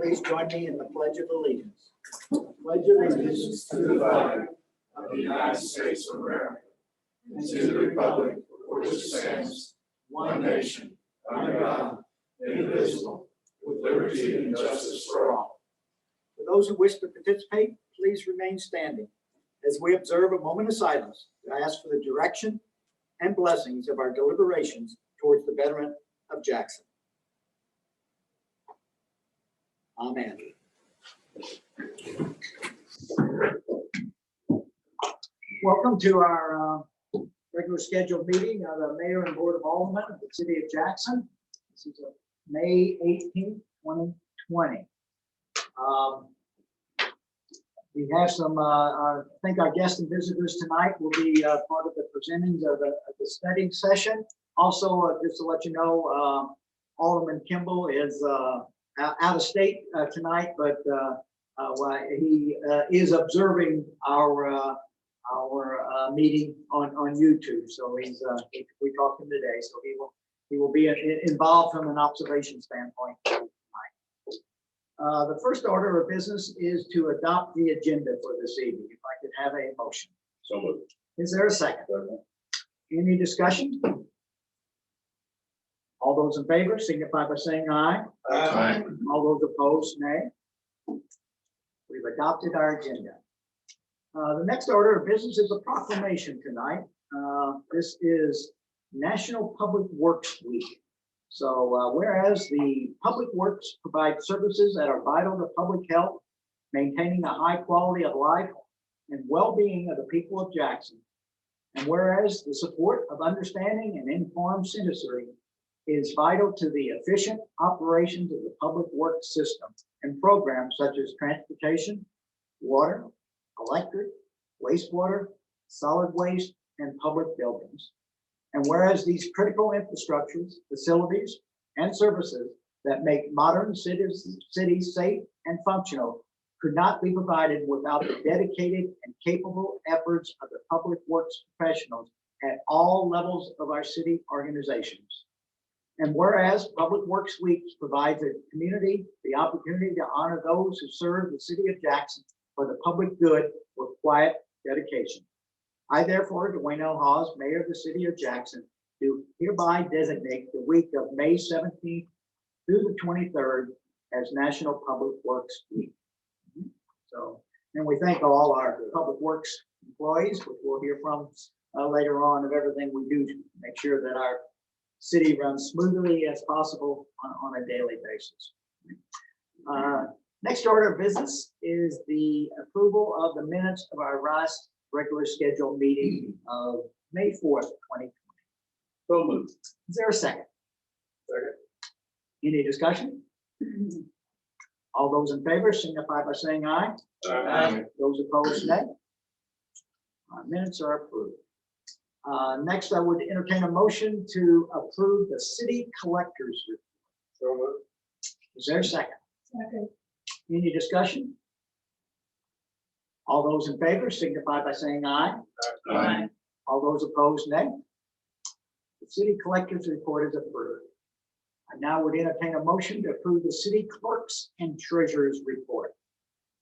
Please join me in the Pledge of Allegiance. Pledge allegiance to the flag of the United States of America and to the republic for which it stands, one nation, under God, indivisible, with liberty and justice for all. For those who wish to participate, please remain standing as we observe a moment of silence to ask for the direction and blessings of our deliberations towards the betterment of Jackson. Amen. Welcome to our regular scheduled meeting of the Mayor and Board of Aldermen of the City of Jackson. This is May 18th, 2020. We have some, I think our guests and visitors tonight will be part of the presentings of the studying session. Also, just to let you know, Alderman Kimball is out of state tonight, but he is observing our meeting on YouTube. So we talked to him today, so he will be involved from an observation standpoint tonight. The first order of business is to adopt the agenda for this evening. If I could have a motion. So moved. Is there a second? Any discussion? All those in favor signify by saying aye. Aye. All those opposed, nay. We've adopted our agenda. The next order of business is a proclamation tonight. This is National Public Works Week. So whereas the public works provide services that are vital to public health, maintaining a high quality of life and well-being of the people of Jackson, and whereas the support of understanding and informed citizenry is vital to the efficient operations of the public works system and programs such as transportation, water, electric, wastewater, solid waste, and public buildings. And whereas these critical infrastructures, facilities, and services that make modern cities safe and functional could not be provided without the dedicated and capable efforts of the public works professionals at all levels of our city organizations. And whereas Public Works Week provides the community the opportunity to honor those who serve the city of Jackson for the public good with quiet dedication. I therefore, Dwayne L. Hawes, Mayor of the City of Jackson, do hereby designate the week of May 17th through the 23rd as National Public Works Week. So, and we thank all our public works employees, which we'll hear from later on, of everything we do to make sure that our city runs smoothly as possible on a daily basis. Next order of business is the approval of the minutes of our last regular scheduled meeting of May 4th, 2020. So moved. Is there a second? Second. Any discussion? All those in favor signify by saying aye. Aye. Those opposed, nay. Minutes are approved. Next, I would entertain a motion to approve the city collector's report. So moved. Is there a second? Second. Any discussion? All those in favor signify by saying aye. Aye. All those opposed, nay. The city collector's report is approved. I now would entertain a motion to approve the city clerk's and treasurer's report.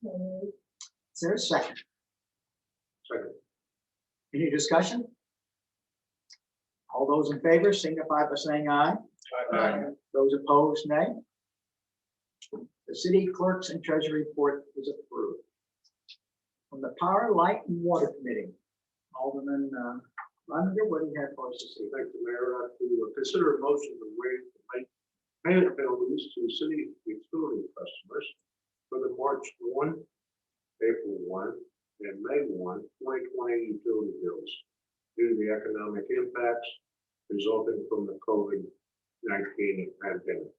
Is there a second? Second. Any discussion? All those in favor signify by saying aye. Aye. Those opposed, nay. The city clerk's and treasurer report is approved. From the Power, Light, and Water Committee, Alderman Reiniger, what do you have for us this evening? Thank you, Mayor. To consider a motion to waive the payment penalties to city utility customers for the March 1, April 1, and May 1, 2020 utility bills due to the economic impacts resulting from the COVID-19 pandemic.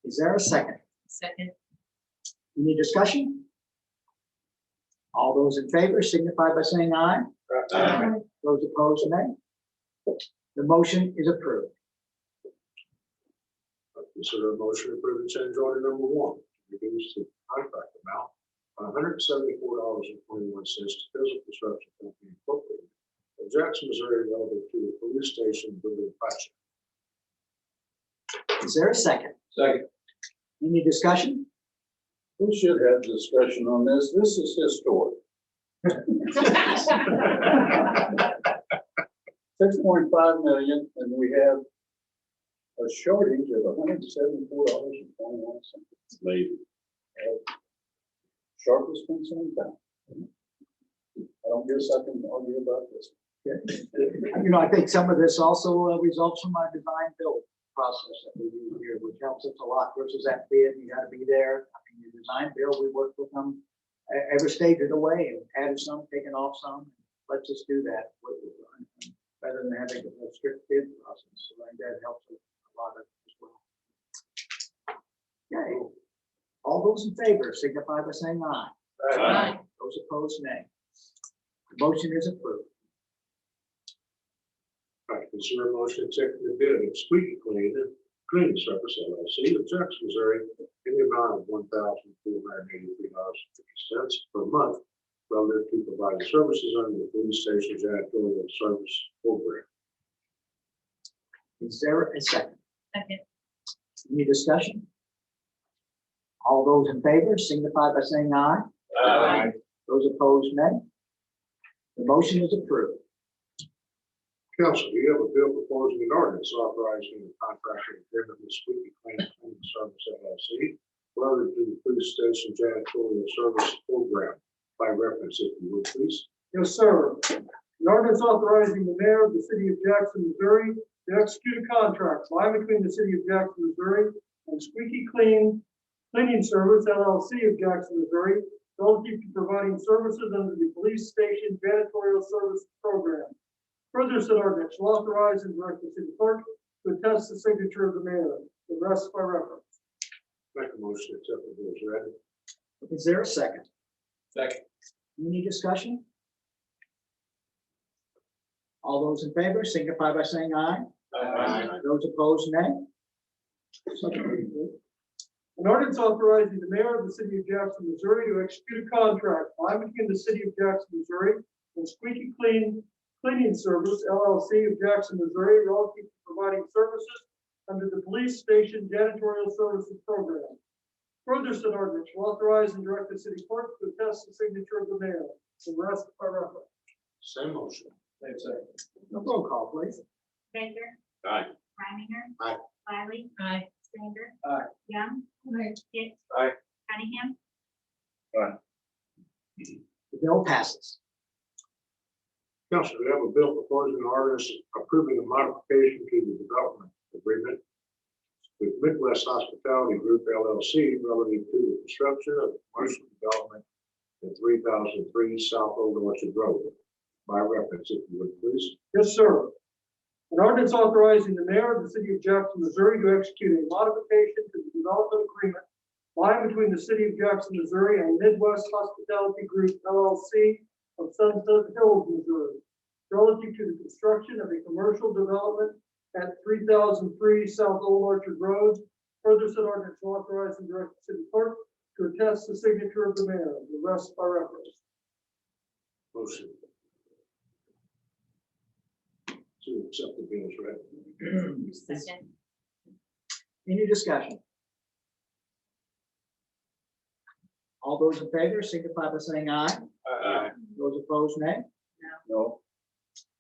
Is there a second? Second. Any discussion? All those in favor signify by saying aye. Aye. Those opposed, nay. The motion is approved. Consider a motion to approve the change order number 1, to reduce the contract amount by $174.21 to Physical Construction Company Incorporated of Jackson, Missouri, relative to the police station building project. Is there a second? Second. Any discussion? We should have discussion on this. This is historic. 6.5 million, and we have a shortage of $174.21. Maybe. Sharpest concern time. I don't guess I can argue about this. You know, I think some of this also results from our design build process that we do here, which helps us a lot versus that bid. You got to be there. I mean, your design build, we work with them every stage of the way and added some, taken off some. Let's just do that rather than having a strict bid process. So I think that helps a lot as well. Okay. All those in favor signify by saying aye. Aye. Those opposed, nay. The motion is approved. I consider a motion accepting the bid of Squeaky Cleaning Service LLC of Jackson, Missouri, in the amount of $1,483.50 per month, relative to providing services under the police station janitorial service program. Is there a second? Second. Any discussion? All those in favor signify by saying aye. Aye. Those opposed, nay. The motion is approved. Council, do you have a bill proposing an ordinance authorizing the contracting agreement with Squeaky Cleaning Service LLC relative to the police station janitorial service program by reference, if you would, please? Yes, sir. An ordinance authorizing the mayor of the city of Jackson, Missouri to execute a contract by and between the city of Jackson, Missouri and Squeaky Cleaning Service LLC of Jackson, Missouri, relative to providing services under the police station janitorial service program. Further, said ordinance shall authorize and direct the city clerk to attest the signature of the mayor. The rest by reference. Make a motion to accept the bill as read. Is there a second? Second. Any discussion? All those in favor signify by saying aye. Aye. Those opposed, nay. Second reading, please. An ordinance authorizing the mayor of the city of Jackson, Missouri to execute a contract by and between the city of Jackson, Missouri and Squeaky Cleaning Service LLC of Jackson, Missouri, relative to providing services under the police station janitorial services program. Further, said ordinance shall authorize and direct the city clerk to attest the signature of the mayor. The rest by reference. Same motion. Same second. Roll call, please. Baker. Aye. Reininger. Aye. Wiley. Aye. Stanger. Aye. Young. Aye. Pitts. Aye. Cunningham. The bill passes. Council, we have a bill proposing an ordinance approving a modification to the development agreement with Midwest Hospitality Group LLC relative to the construction of commercial development at 3003 South Old Orchard Road. By reference, if you would, please. Yes, sir. An ordinance authorizing the mayor of the city of Jackson, Missouri to execute a modification to the development agreement by and between the city of Jackson, Missouri and Midwest Hospitality Group LLC of Sunset Hills, Missouri, relative to the construction of a commercial development at 3003 South Old Orchard Road. Further, said ordinance to authorize and direct the city clerk to attest the signature of the mayor. The rest by reference. Motion to accept the bill as read. Second. Any discussion? All those in favor signify by saying aye. Aye. Those opposed, nay. No.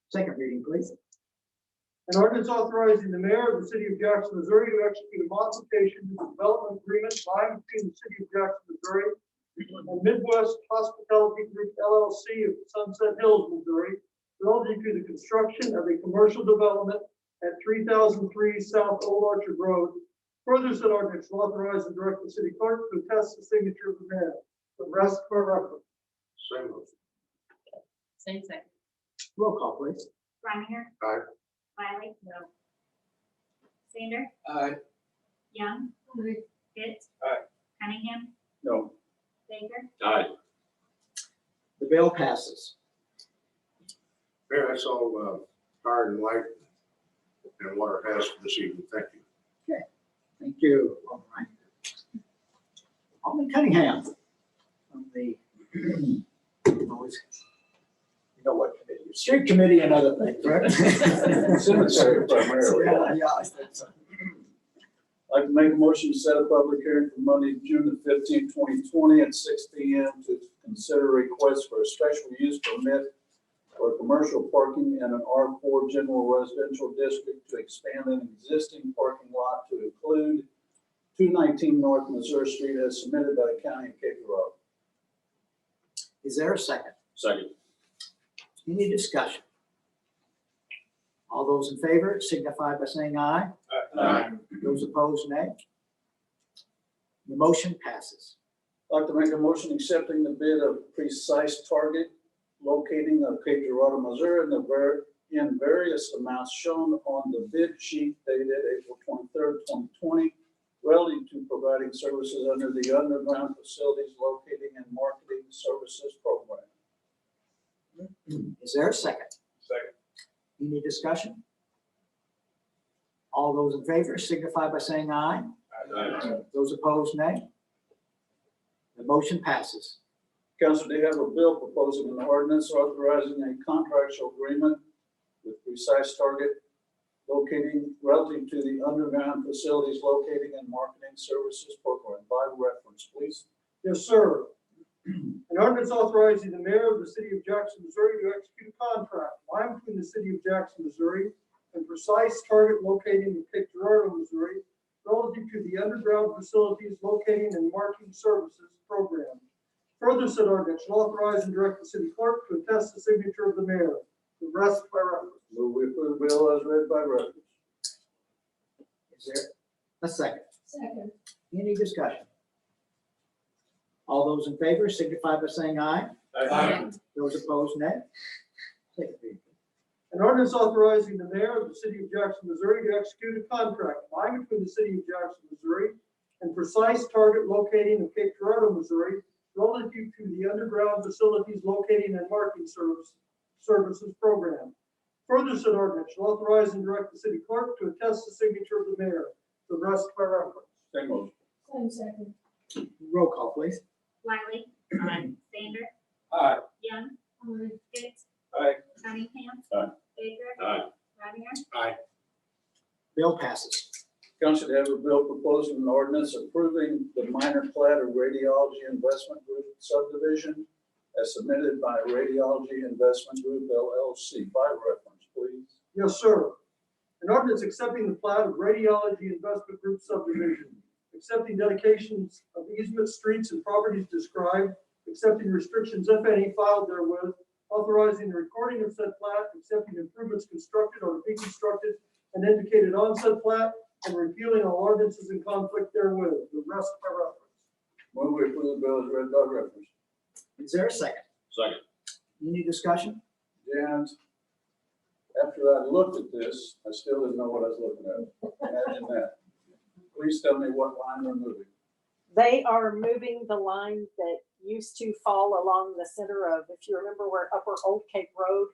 Second reading, please. An ordinance authorizing the mayor of the city of Jackson, Missouri to execute a modification to the development agreement by and between the city of Jackson, Missouri and Midwest Hospitality Group LLC of Sunset Hills, Missouri, relative to the construction of a commercial development at 3003 South Old Orchard Road. Further, said ordinance will authorize and direct the city clerk to attest the signature of the mayor. The rest for reference. Same motion. Same second. Roll call, please. Reininger. Aye. Wiley. No. Stanger. Aye. Young. Aye. Pitts. Aye. Cunningham. No. Baker. Aye. The bill passes. Mayor, that's all fire and light and water has for this evening. Thank you. Thank you. All right. Alderman Cunningham from the, always, you know what committee, street committee and other things, right? Cemetery primarily. Yeah, I think so. I'd like to make a motion to set a public hearing for Monday, June the 15th, 2020 at 6 p.m. to consider request for a special use permit for commercial parking in an R4 general residential district to expand an existing parking lot to include 219 North Missouri Street as submitted by the County of Cape Girardeau. Is there a second? Second. Any discussion? All those in favor signify by saying aye. Aye. Those opposed, nay. The motion passes. I'd like to make a motion accepting the bid of Precise Target locating of Cape Girardeau, Missouri in various amounts shown on the bid sheet dated April 23rd, 2020, relative to providing services under the underground facilities locating and marketing services program. Is there a second? Second. Any discussion? All those in favor signify by saying aye. Those opposed, nay. The motion passes. Council, do you have a bill proposing an ordinance authorizing a contractual agreement with Precise Target locating relative to the underground facilities locating and marketing services program by reference, please? Yes, sir. An ordinance authorizing the mayor of the city of Jackson, Missouri to execute a contract by and between the city of Jackson, Missouri and Precise Target locating in Cape Girardeau, Missouri relative to the underground facilities locating and marketing services program. Further, said ordinance shall authorize and direct the city clerk to attest the signature of the mayor. The rest by reference. Move we approve the bill as read by reference. Is there a second? Second. Any discussion? All those in favor signify by saying aye. Those opposed, nay. Take it, please. An ordinance authorizing the mayor of the city of Jackson, Missouri to execute a contract by and between the city of Jackson, Missouri and Precise Target locating in Cape Girardeau, Missouri relative to the underground facilities locating and marketing services program. Further, said ordinance shall authorize and direct the city clerk to attest the signature of the mayor. The rest by reference. Same motion. Second. Roll call, please. Wiley. Sander. Aye. Young. Pitts. Aye. Cunningham. Aye. Baker. Aye. Rottinger. Bill passes. Council, to have a bill proposing an ordinance approving the minor plat of Radiology Investment Group subdivision as submitted by Radiology Investment Group LLC by reference, please. Yes, sir. An ordinance accepting the plat of Radiology Investment Group subdivision, accepting dedications of easement, streets, and properties described, accepting restrictions, if any, filed therewith, authorizing the recording of said plat, accepting improvements constructed or to be constructed and indicated on said plat, and repealing all ordinances in conflict therewith. The rest by reference. Move we approve the bill as read by reference. Is there a second? Second. Any discussion? And after I looked at this, I still didn't know what I was looking at. Imagine that. Please tell me what line we're moving. They are moving the line that used to fall along the center of, if you remember where Upper Old Cape Road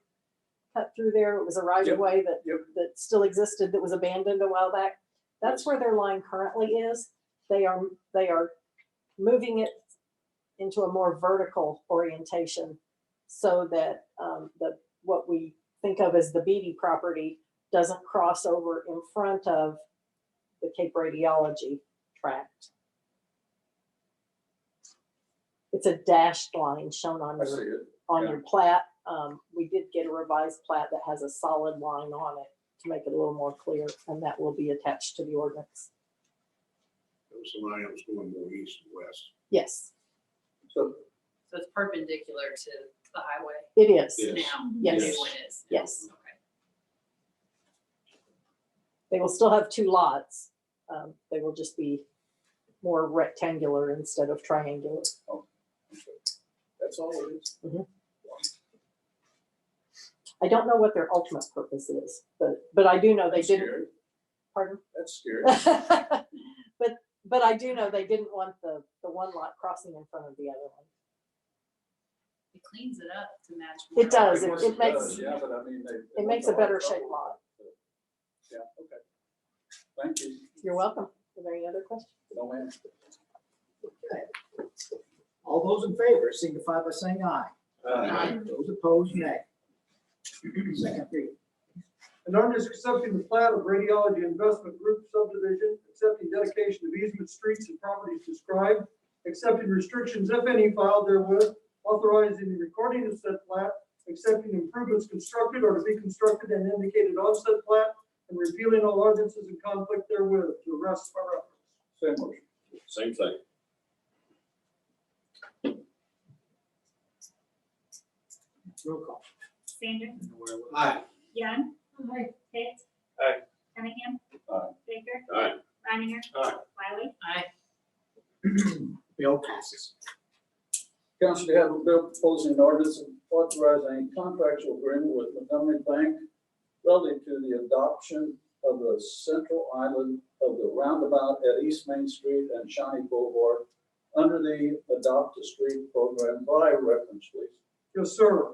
cut through there, it was a right of way that, Yep. that still existed that was abandoned a while back. That's where their line currently is. They are moving it into a more vertical orientation so that what we think of as the Beatty property doesn't cross over in front of the Cape Radiology tract. It's a dashed line shown on I see your, it. on yeah. your plat. We did get a revised plat that has a solid line on it to make it a little more clear, and that will be attached to the ordinance. There was some line that was going more east and west. Yes, So So it's perpendicular to the highway it is. Yes. now? Yes. The new one is? Yes. Okay. They will still have two lots. They will just be more rectangular instead of triangular. that's all it is. I don't know what their ultimate purpose is, but I do know they That's didn't. scary. Pardon? That's scary. But I do know they didn't want the one lot crossing in front of the other one. It cleans it up to match. It does. Of It course makes- does, yeah, but I mean, It makes a better shaped lot. Yeah, okay. Thank you. You're welcome. Are there any other questions? No, ma'am. Okay. All those in favor signify by saying aye. Those opposed, nay. Second reading. An ordinance accepting the plat of Radiology Investment Group subdivision, accepting dedication of easement, streets, and properties described, accepting restrictions, if any, filed therewith, authorizing the recording of said plat, accepting improvements constructed or to be constructed and indicated on said plat, and repealing all ordinances in conflict therewith, to rest by reference. Same motion. Same thing. Roll call. Sanders, Aye. Young. Pitts. Aye. Cunningham. Aye. Baker. Aye. Reininger. Aye. Wiley. Aye. Bill passes. Council, you have a bill proposing an ordinance authorizing a contractual agreement with Montgomery Bank relative to the adoption of the central island of the roundabout at East Main Street and Shawnee Boulevard under the Adopt a Street program by reference, please. Yes, sir.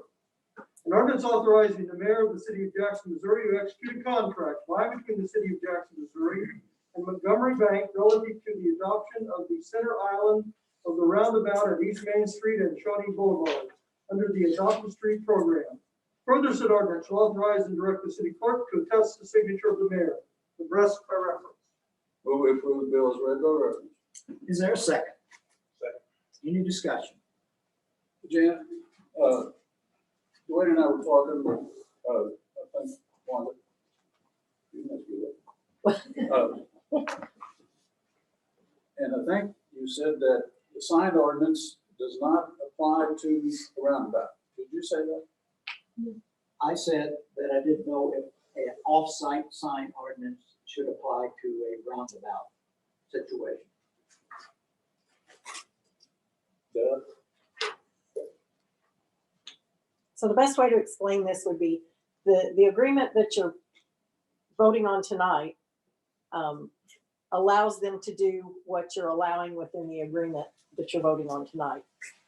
An ordinance authorizing the mayor of the city of Jackson, Missouri to execute a contract by and between the city of Jackson, Missouri and Montgomery Bank relative to the adoption of the center island of the roundabout at East Main Street and Shawnee Boulevard under the Adopt a Street program. Further, said ordinance shall authorize and direct the city clerk to attest the signature of the mayor. The rest by reference. Move we approve the bill as read by reference. Is there a second? Second. Any discussion? Jan, Dwayne and I were talking, I think, Wanda. You must be there. And I think you said that the sign ordinance does not apply to the roundabout. Did you say that? I said that I didn't know if an off-site sign ordinance should apply to a roundabout situation. Doug? So the best way to explain this would be the agreement that you're voting on tonight allows them to do what you're allowing within the agreement that you're voting on tonight.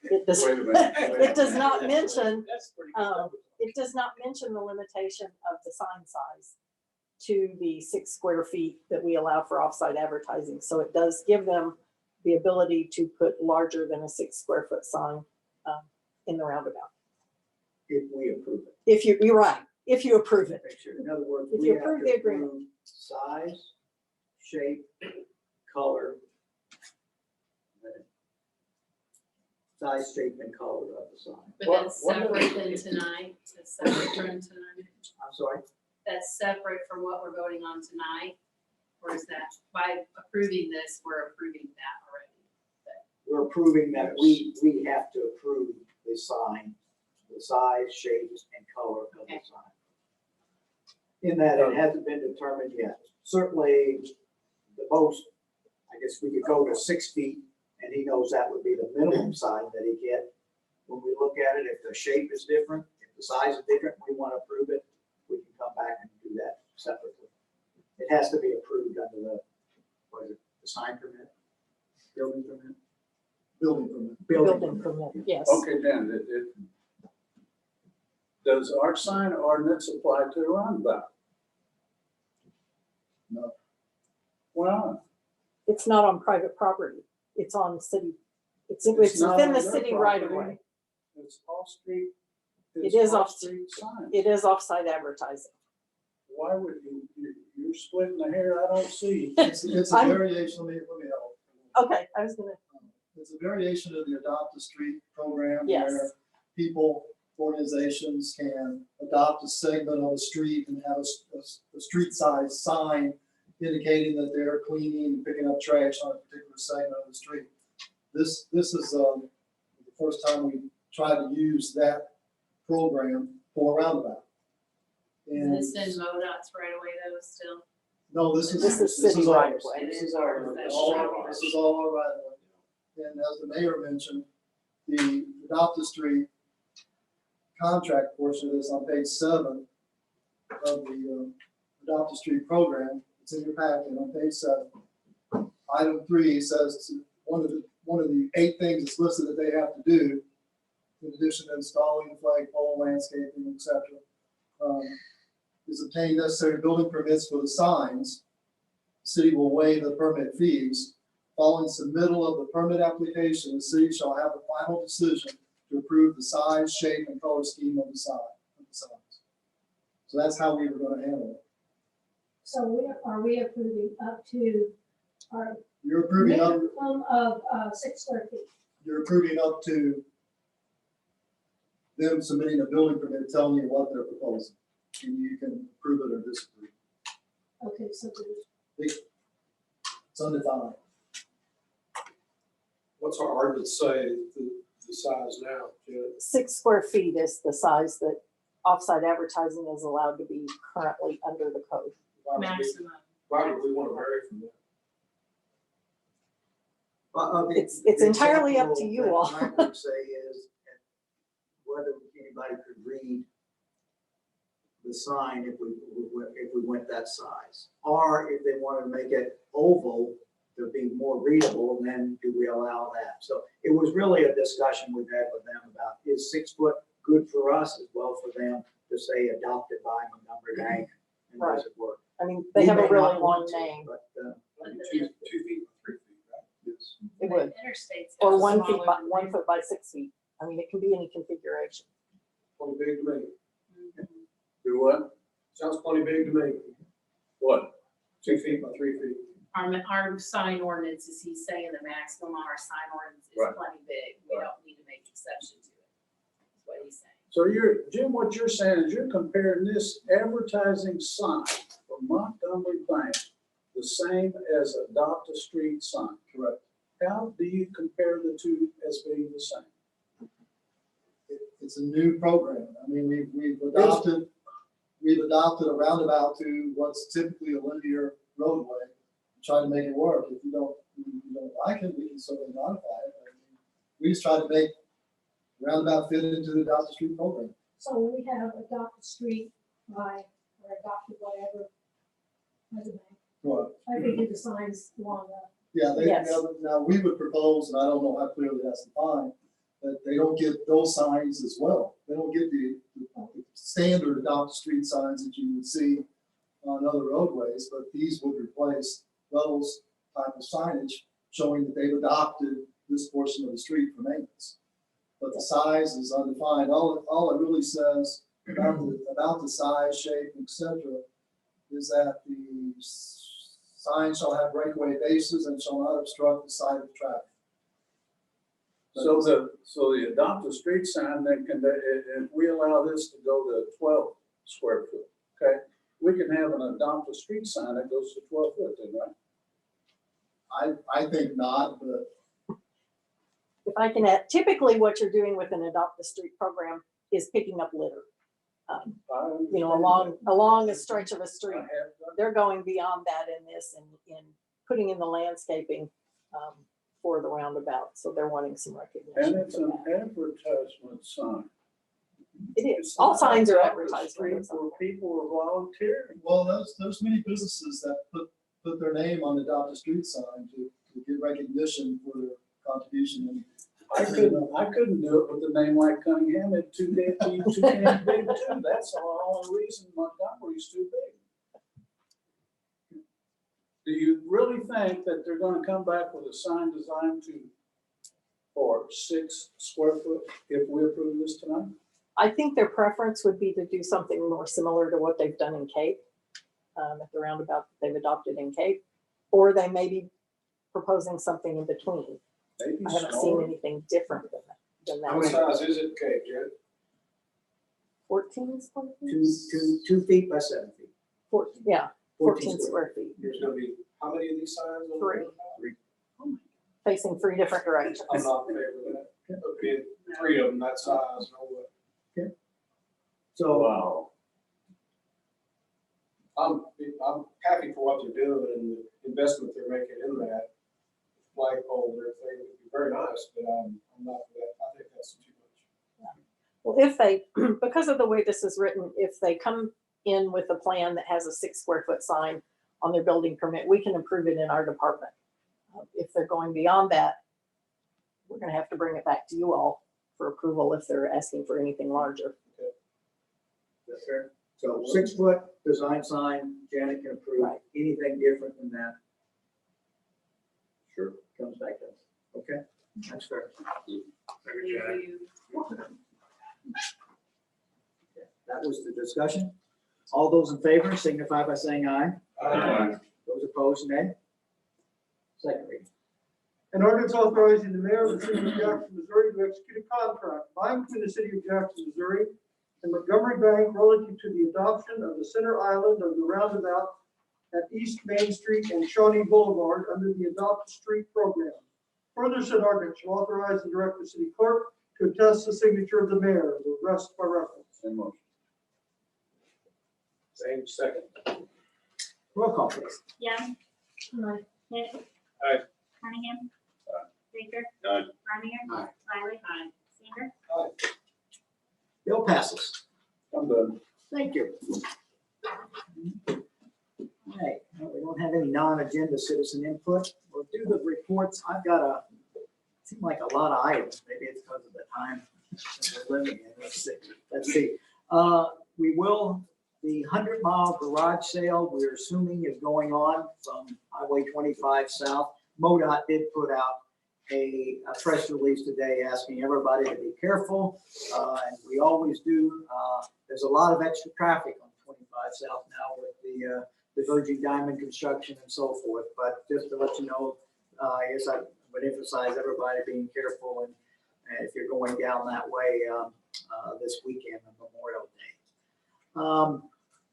It does, Wait a minute. it does not mention, That's pretty good. it does not mention the limitation of the sign size to the 6 square feet that we allow for offsite advertising. So it does give them the ability to put larger than a 6 square foot sign in the roundabout. If we approve it. If you're right, if you approve it. Make sure, in other words, If we you have approve to the agreement. approve size, shape, color. Size, shape, and color of the sign. But What- that's what- separate than tonight, that's separate from tonight. I'm sorry? That's separate from what we're voting on tonight? Or is that, by approving this, we're approving that already? We're approving that we have to approve the sign, the size, shape, and color of the Okay. sign. In that it hasn't been determined yet. Certainly, the most, I guess we could go to 6 feet, and he knows that would be the minimum sign that he get. When we look at it, if the shape is different, if the size is different, we want to approve it, we can come back and do that separately. It has to be approved under the, what is it, the sign permit? Building permit? Building permit. Building permit, yes. Okay, Dan, does our sign ordinance apply to the roundabout? No. Why not? It's not on private property. It's on city, it's It's not within the on their city right of property. way. It's off-street. It it's is off- off-street sign. It is offsite advertising. Why would you're splitting the hair I don't see. It's a I'm- variation, let me help. Okay, I was gonna, It's a variation of the Adopt a Street program Yes. where people, organizations can adopt a segment of a street and have a street size sign indicating that they're cleaning and picking up trash on a particular segment of the street. This is the first time we tried to use that program for a roundabout. Is And this in MoDOT's right away though still? no, This is city ours. right of way. This is our, this is all our right of way. And as the mayor mentioned, the Adopt a Street contract portion of this on page 7 of the Adopt a Street program, it's in your packet on page 7. Item 3 says one of the 8 things that's listed that they have to do, in addition to installing flagpole, landscaping, etc., is obtain necessary building permits for the signs. The city will waive the permit fees. Following submittal of the permit application, the city shall have the final decision to approve the size, shape, and color scheme of the signs. So that's how we were gonna handle it. So are we approving up to our You're approving up, minimum of 6 square feet? you're approving up to them submitting a building permit telling you what they're proposing. And you can approve it or disapprove. Okay, so there's It's undefined. What's our ordinance say, the size now, Janet? 6 square feet is the size that offsite advertising is allowed to be currently under the code. Maximum. Why would we want to vary from that? It's entirely up to you all. What I would say is whether anybody could read the sign if we went that size. Or if they wanted to make it oval to be more readable, then do we allow that? So it was really a discussion we've had with them about, is 6 foot good for us as well for them to say adopted by Montgomery Bank? And does it work? I mean, they We have a may really not long want to, name. But, 2 feet, 3 feet, right? Yes. It would. Interstates. Or have 1 smaller feet by, than 1 foot by 6 feet. I mean, it can be any configuration. Plenty big to me. Mhm. Do what? Sounds plenty big to me. What? 2 feet by 3 feet. Our sign ordinance is, he's saying the maximum on our sign ordinance is Right. plenty big. We Right. don't need to make exception to it. That's what he's saying. So Jim, what you're saying is you're comparing this advertising sign for Montgomery Bank the same as Adopt a Street sign. Correct. How do you compare the two as being the same? It's a new program. I mean, we've adopted a roundabout to what's typically a linear roadway, try to make it work. If you don't like it, we can certainly modify it. I mean, we just try to make roundabout fit into the Adopt a Street program. So we have adopted street by, or adopted whatever. Doesn't matter. Right. I think we do the signs along the, Yeah, Yes. now we would propose, and I don't know how clearly that's defined, that they don't get those signs as well. They don't get the standard Adopt a Street signs that you would see on other roadways, but these would replace those type of signage showing that they've adopted this portion of the street for maintenance. But the size is undefined. All it really says about the size, shape, etc., is that the sign shall have breakaway bases and shall not obstruct the sight of traffic. So the Adopt a Street sign, then if we allow this to go to 12 square foot, okay? We can have an Adopt a Street sign that goes to 12 foot then, right? I think not, but If I can add, typically what you're doing with an Adopt a Street program is picking up litter. You know, along a stretch of a street. They're going beyond that in this and in putting in the landscaping for the roundabout. So they're wanting some And recognition it's for an that. advertisement sign. It is. All signs are advertised. Where people are volunteering. well, there's many businesses that put their name on the Adopt a Street sign to get recognition for their contribution. I couldn't do it with a name like Cunningham. It's too damn big too. That's the only reason Montgomery's too big. Do you really think that they're gonna come back with a sign designed for 6 square foot if we approve this tonight? I think their preference would be to do something more similar to what they've done in Cape, at the roundabout that they've adopted in Cape, or they may be proposing something in between. Maybe I haven't seen smaller. anything different than How many that. size is it, Kate, Janet? 14 square feet? 2 feet by 7 feet. 14, yeah, 14 square feet, There's gonna be, how many of these signs? on the 3. road? facing 3 different directions. I'm not in favor of that. There'll be 3 of them that size, no way. So, Wow. I'm happy for what they're doing and the investment they're making in that flagpole and everything. It'd be very nice, but I'm not for that. I think that's too much. Well, if they, because of the way this is written, if they come in with a plan that has a 6 square foot sign on their building permit, we can approve it in our department. If they're going beyond that, we're gonna have to bring it back to you all for approval if they're asking for anything larger. that's fair. So 6 foot design sign, Janet can approve. Right. Anything different than that Sure. comes back to us. Okay, that's fair. Thank you. That was the discussion. All those in favor signify by saying aye. Aye. Those opposed, nay. Second reading. An ordinance authorizing the mayor of the city of Jackson, Missouri to execute a contract by and between the city of Jackson, Missouri and Montgomery Bank relative to the adoption of the center island of the roundabout at East Main Street and Shawnee Boulevard under the Adopt a Street program. Further, said ordinance shall authorize and direct the city clerk to attest the signature of the mayor. The rest by reference. Same motion. Same second. Roll call, please. Young, Aye. Hicks. Aye. Cunningham. Aye. Baker. Aye. Reminger. Aye. Wiley. Sander. Bill passes. I'm done. Thank you. Okay, we don't have any non-agenda citizen input. We'll do the reports. I've got seem like a lot of items. Maybe it's because of the time that we're living in. Let's see. The 100-mile garage sale, we're assuming is going on from Highway 25 south. MoDOT did put out a press release today asking everybody to be careful, and we always do. There's a lot of extra traffic on 25 south now with the Virgin Diamond construction and so forth. But just to let you know, I guess I would emphasize everybody being careful, and if you're going down that way this weekend on Memorial Day.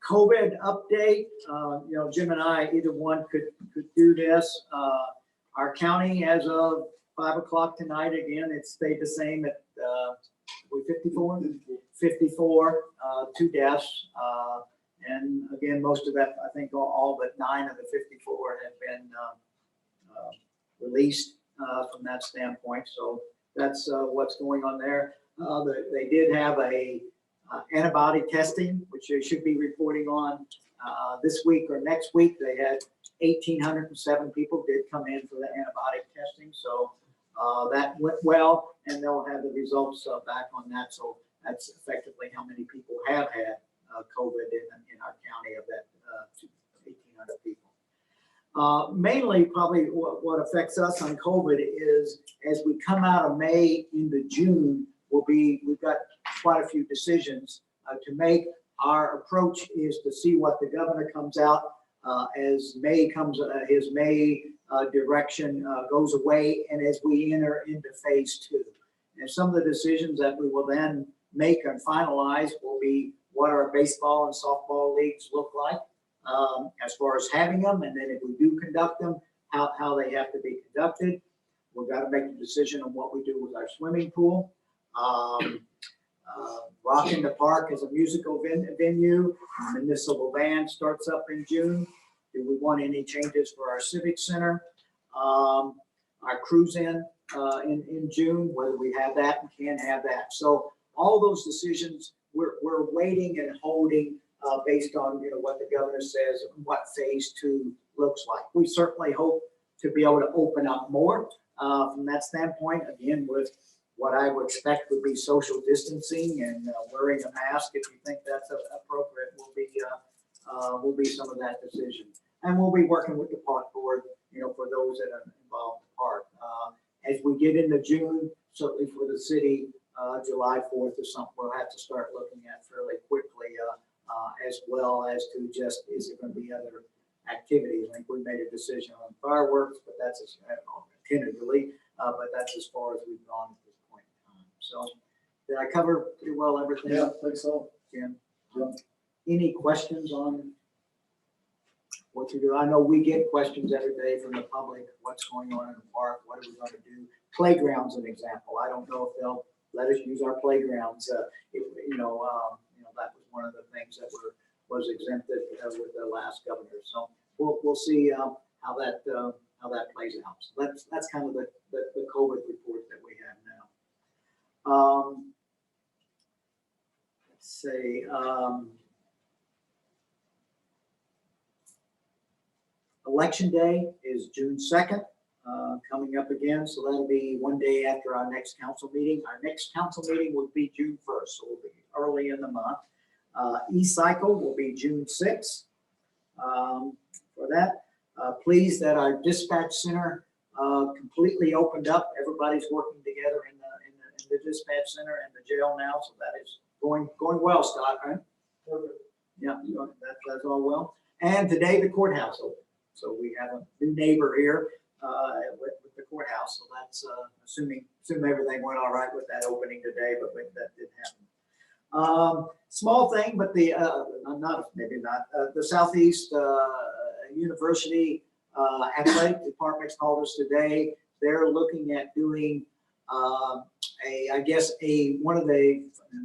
COVID update, Jim and I, either one could do this. Our county, as of 5 o'clock tonight, again, it stayed the same at 54? 54, 2 deaths. And again, most of that, I think all but 9 of the 54 have been released from that standpoint. So that's what's going on there. They did have a antibody testing, which they should be reporting on this week or next week. They had 1,807 people did come in for the antibody testing. So that went well, and they'll have the results back on that. So that's effectively how many people have had COVID in our county of that 1,800 people. Mainly, probably what affects us on COVID is as we come out of May into June, we've got quite a few decisions to make. Our approach is to see what the governor comes out as May comes, his May direction goes away, and as we enter into phase 2. And some of the decisions that we will then make and finalize will be what our baseball and softball leagues look like as far as having them, and then if we do conduct them, how they have to be conducted. We've got to make a decision on what we do with our swimming pool. Rock in the Park is a musical venue. Municipal band starts up in June. Do we want any changes for our civic center? Our cruise in June, whether we have that and can have that. So all those decisions we're waiting and holding based on what the governor says and what phase 2 looks like. We certainly hope to be able to open up more from that standpoint. Again, with what I would expect would be social distancing and wearing a mask, if you think that's appropriate, will be some of that decision. And we'll be working with the park board, for those that are involved in the park. As we get into June, certainly for the city, July 4th or something, we'll have to start looking at fairly quickly, as well as to just, is it going to be other activities? I think we made a decision on fireworks, but that's tentatively, but that's as far as we've gone at this point in time. So did I cover pretty well everything? Yeah, I think so. Jim? Yeah. Any questions on what to do? I know we get questions every day from the public. What's going on in the park? What are we going to do? Playgrounds, an example. I don't know if they'll let us use our playgrounds. That was one of the things that was exempted with the last governor. So we'll see how that plays out. So that's kind of the COVID report that we have now. Let's see. Election Day is June 2nd, coming up again. So that'll be one day after our next council meeting. Our next council meeting will be June 1st, so we'll be early in the month. E-cycle will be June 6th. For that, pleased that our dispatch center completely opened up. Everybody's working together in the dispatch center and the jail now, so that is going well, Scott, right? Perfect. Yeah, that's all well. And today the courthouse opened. So we have a new neighbor here with the courthouse. So that's assume everything went all right with that opening today, but that did happen. Small thing, but the the Southeast University athletic department called us today. They're looking at doing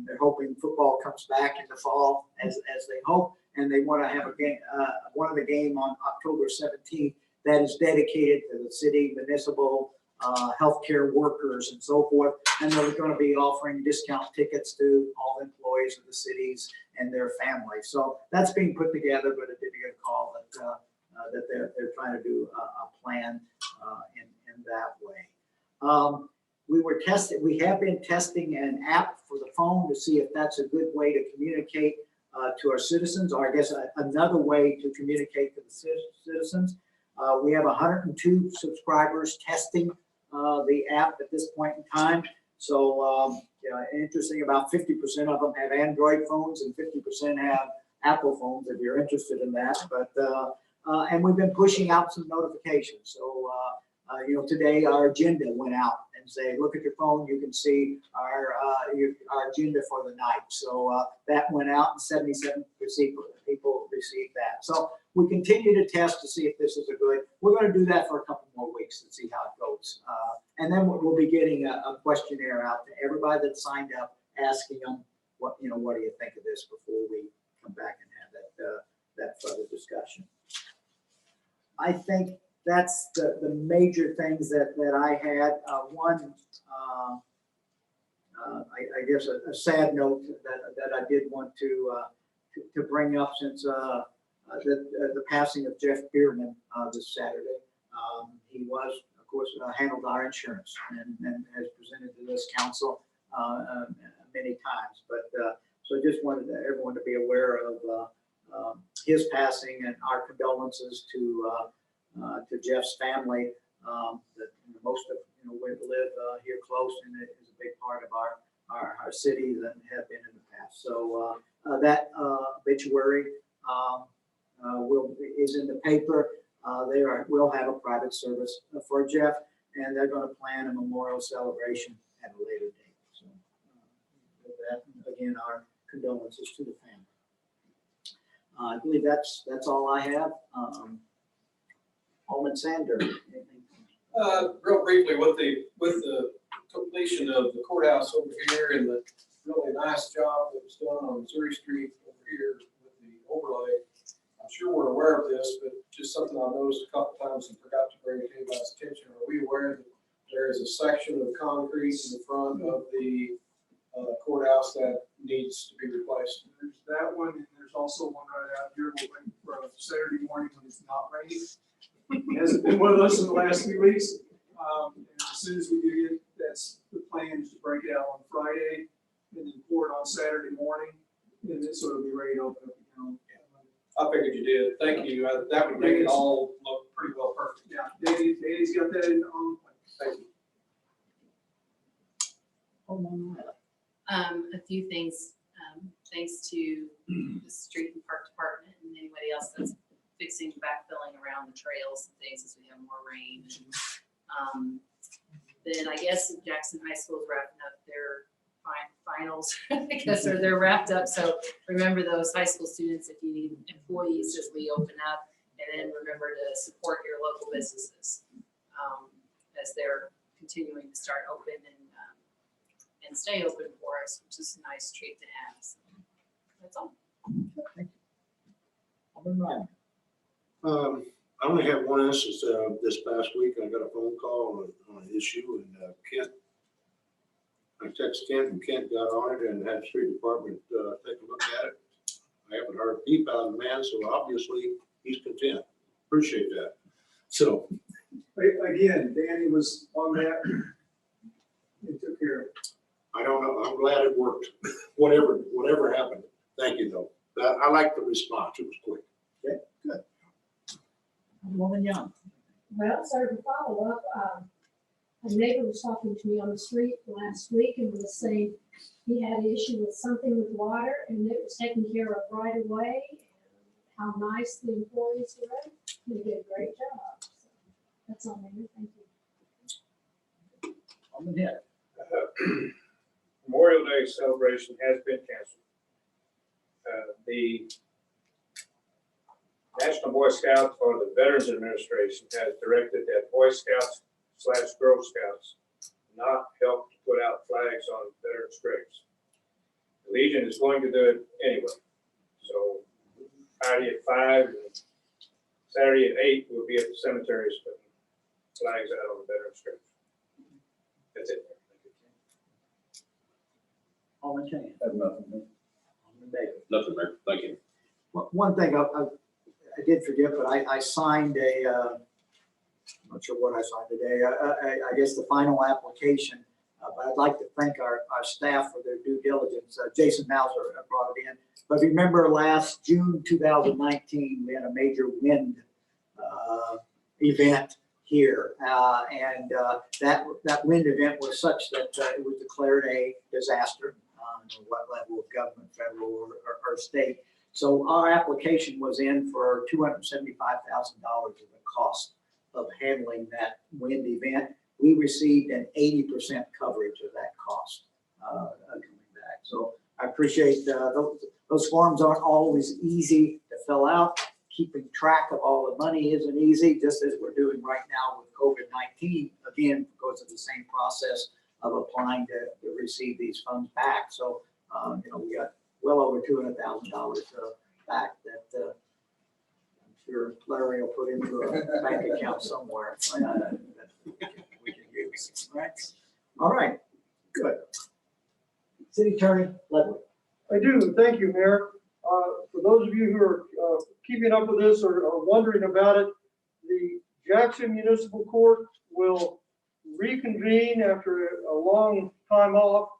they're hoping football comes back in the fall as they hope, and they want to have a game, one of the game on October 17th that is dedicated to the city, municipal, healthcare workers and so forth. And they're going to be offering discount tickets to all employees of the cities and their families. So that's being put together, but it did get a call that they're trying to do a plan in that way. We have been testing an app for the phone to see if that's a good way to communicate to our citizens, or I guess another way to communicate to the citizens. We have 102 subscribers testing the app at this point in time. So interesting, about 50% of them have Android phones and 50% have Apple phones, if you're interested in that. But and we've been pushing out some notifications. So today our agenda went out and say, look at your phone, you can see our agenda for the night. So that went out, and 77 people received that. So we continue to test to see if this is a good. We're going to do that for a couple more weeks and see how it goes. And then we'll be getting a questionnaire out to everybody that signed up, asking them what do you think of this before we come back and have that further discussion. I think that's the major things that I had. I guess a sad note that I did want to bring up, since the passing of Jeff Bierman this Saturday. He was, of course, handled our insurance and has presented to this council many times. But so I just wanted everyone to be aware of his passing, and our condolences to Jeff's family. That most of we live here close, and it is a big part of our cities and have been in the past. So that obituary is in the paper. We'll have a private service for Jeff, and they're going to plan a memorial celebration at a later date. So with that, again, our condolences to the family. I believe that's all I have. Alderman Sander. Real briefly, with the completion of the courthouse over here and the really nice job that was done on Missouri Street over here with the overlay, I'm sure we're aware of this, but just something I noticed a couple times and forgot to bring it to anybody's attention. Are we aware that there is a section of concrete in the front of the courthouse that needs to be replaced? There's that one, and there's also one right out here. We're waiting for a Saturday morning when it's not raining. It hasn't been one of those in the last few weeks. And as soon as we do get, that's the plan, is to break it out on Friday and then pour it on Saturday morning, and then so it'll be ready to open up again. I figured you did. Thank you. That would make it all look pretty well perfect. Yeah, Danny's got that on the plan. Thank you. A few things, thanks to the street and park department and anybody else that's fixing, backfilling around the trails and things as we have more rain. Then I guess Jackson High School is wrapping up their finals. I guess they're wrapped up. So remember those high school students, if you need employees as we open up, and then remember to support your local businesses as they're continuing to start open and stay open for us, which is a nice treat to have. So that's all. Thank you. Alderman Ryan. I only have one instance. This past week, I got a phone call on an issue, and Kent. I texted Kent, and Kent got on it and had the street department take a look at it. I haven't heard a peep out of the man, so obviously he's content. Appreciate that. So Again, Danny was on that. He took care of it. I don't know. I'm glad it worked. whatever happened. Thank you, though. I like the response. It was quick. Okay, good. Alderman Young. Well, sir, to follow up, a neighbor was talking to me on the street last week and was saying he had an issue with something with water and it was taken care of right away. And how nice the employees were. They did a great job. So that's all, Mayor. Thank you. Alderman Hill. Memorial Day celebration has been canceled. The National Boy Scouts or the Veterans Administration has directed that Boy Scouts / Girl Scouts not help to put out flags on veterans' graves. The Legion is going to do it anyway. So Friday at 5 and Saturday at 8 will be at the cemeteries putting flags out on the veterans' graves. That's it. Alderman Chan. Have nothing. Alderman Bailey. Nothing, Mayor. Thank you. One thing I did forget, but I signed I'm not sure what I signed today. I guess the final application. But I'd like to thank our staff for their due diligence. Jason Mauser brought it in. But remember last June 2019, we had a major wind event here. And that wind event was such that it was declared a disaster on what level of government, federal or state. So our application was in for $275,000 of the cost of handling that wind event. We received an 80% coverage of that cost coming back. So I appreciate those forms aren't always easy to fill out. Keeping track of all the money isn't easy, just as we're doing right now with COVID-19, again, because of the same process of applying to receive these funds back. So, we got well over $200,000 back that I'm sure Larry will put into a bank account somewhere. We can use, right? All right, good. City Attorney Ledward. I do, thank you, Mayor. For those of you who are keeping up with this or wondering about it, the Jackson Municipal Court will reconvene after a long time off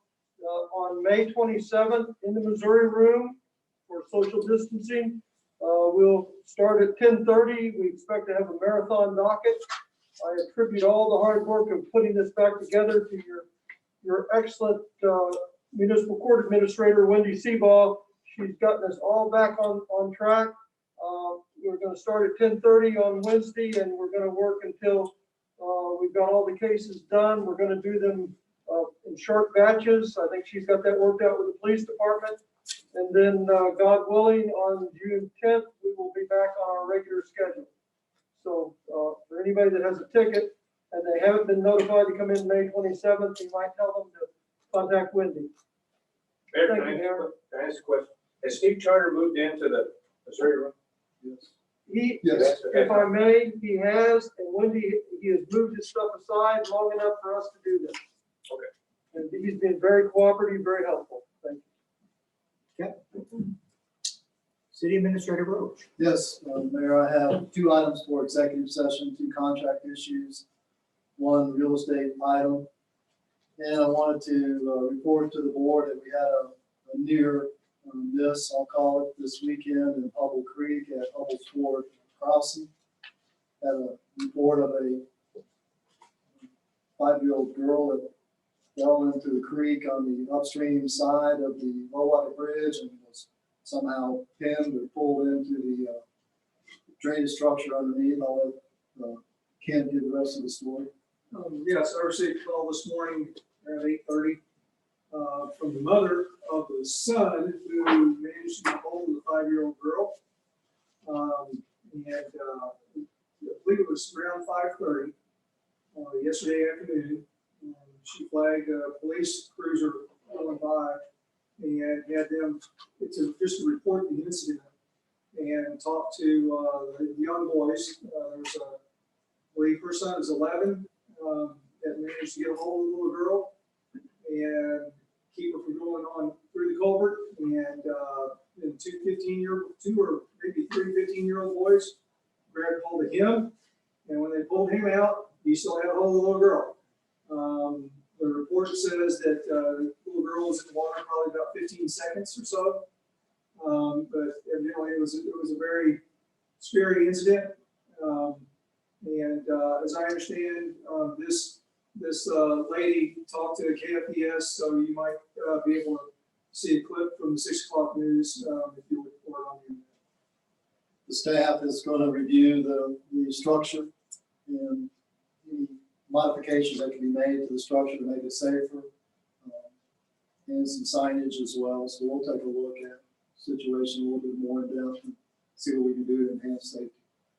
on May 27th in the Missouri room for social distancing. We'll start at 10:30. We expect to have a marathon docket. I attribute all the hard work of putting this back together to your excellent municipal court administrator, Wendy Seabaugh. She's gotten us all back on track. We're going to start at 10:30 on Wednesday, and we're going to work until we've got all the cases done. We're going to do them in short batches. I think she's got that worked out with the police department. And then, God willing, on June 10th, we will be back on our regular schedule. So for anybody that has a ticket and they haven't been notified to come in May 27th, you might tell them to contact Wendy. Mayor, Thank can you, Mayor. I ask a question? Has Steve Charter moved into the Missouri room? Yes. He, Yes. if I may, he has, and Wendy, he has moved his stuff aside long enough for us to do this. Okay. And he's been very cooperative, very helpful. Thank you. Okay. City Administrator Roach. Yes, Mayor, I have 2 items for executive session, 2 contract issues, 1 real estate item. And I wanted to report to the board that we had a near miss, I'll call it, this weekend in Hubble Creek at Hubble's Ford Crossing. Had a report of a 5-year-old girl that fell into the creek on the upstream side of the low-water bridge and was somehow pinned or pulled into the drainage structure underneath. I'll let Ken give the rest of the story. Yes, I received a call this morning around 8:30 from the mother of the son who managed to get hold of the 5-year-old girl. And I believe it was around 5:30 yesterday afternoon. She flagged a police cruiser going by and had them just to report the incident and talk to the young boys. There's I believe her son is 11 that managed to get a hold of the little girl and keep her from going on through the culvert. And 2 or maybe 3 15-year-old boys grabbed hold of him. And when they pulled him out, he still had a hold of the little girl. The report says that the little girl was in the water probably about 15 seconds or so. But evidently it was a very scary incident. And as I understand, this this lady talked to KFES, so you might be able to see a clip from the 6 o'clock news if you look for it on the. The staff is going to review the structure and any modifications that can be made to the structure to make it safer. And some signage as well. So we'll take a look at the situation a little bit more in depth and see what we can do to enhance safety.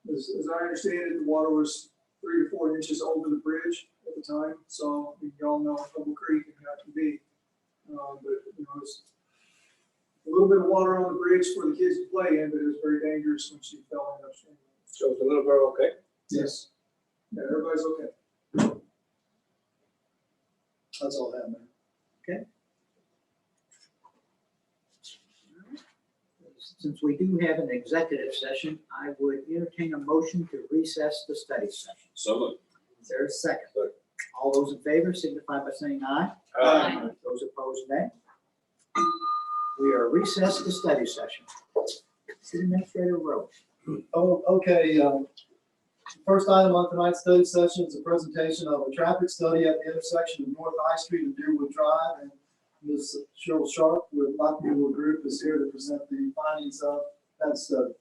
As I understand it, the water was 3 to 4 inches over the bridge at the time, so you all know Humble Creek and how it can be. But it's a little bit of water on the bridge for the kids to play in, but it was very dangerous when she fell in upstream. So is the little girl okay? Yes. Yeah, everybody's okay. That's all I have, man. Since we do have an executive session, I would entertain a motion to recess the study session. So moved. Is there a second? All those in favor signify by saying aye. Aye. Those opposed, nay. We are recessed to study session. City Administrator Rowe. Oh, okay. First item on tonight's study session is a presentation of a traffic study at the intersection of North High Street and Deerwood Drive. And Ms. Cheryl Sharp with Lockwood Group is here to present the findings of that study.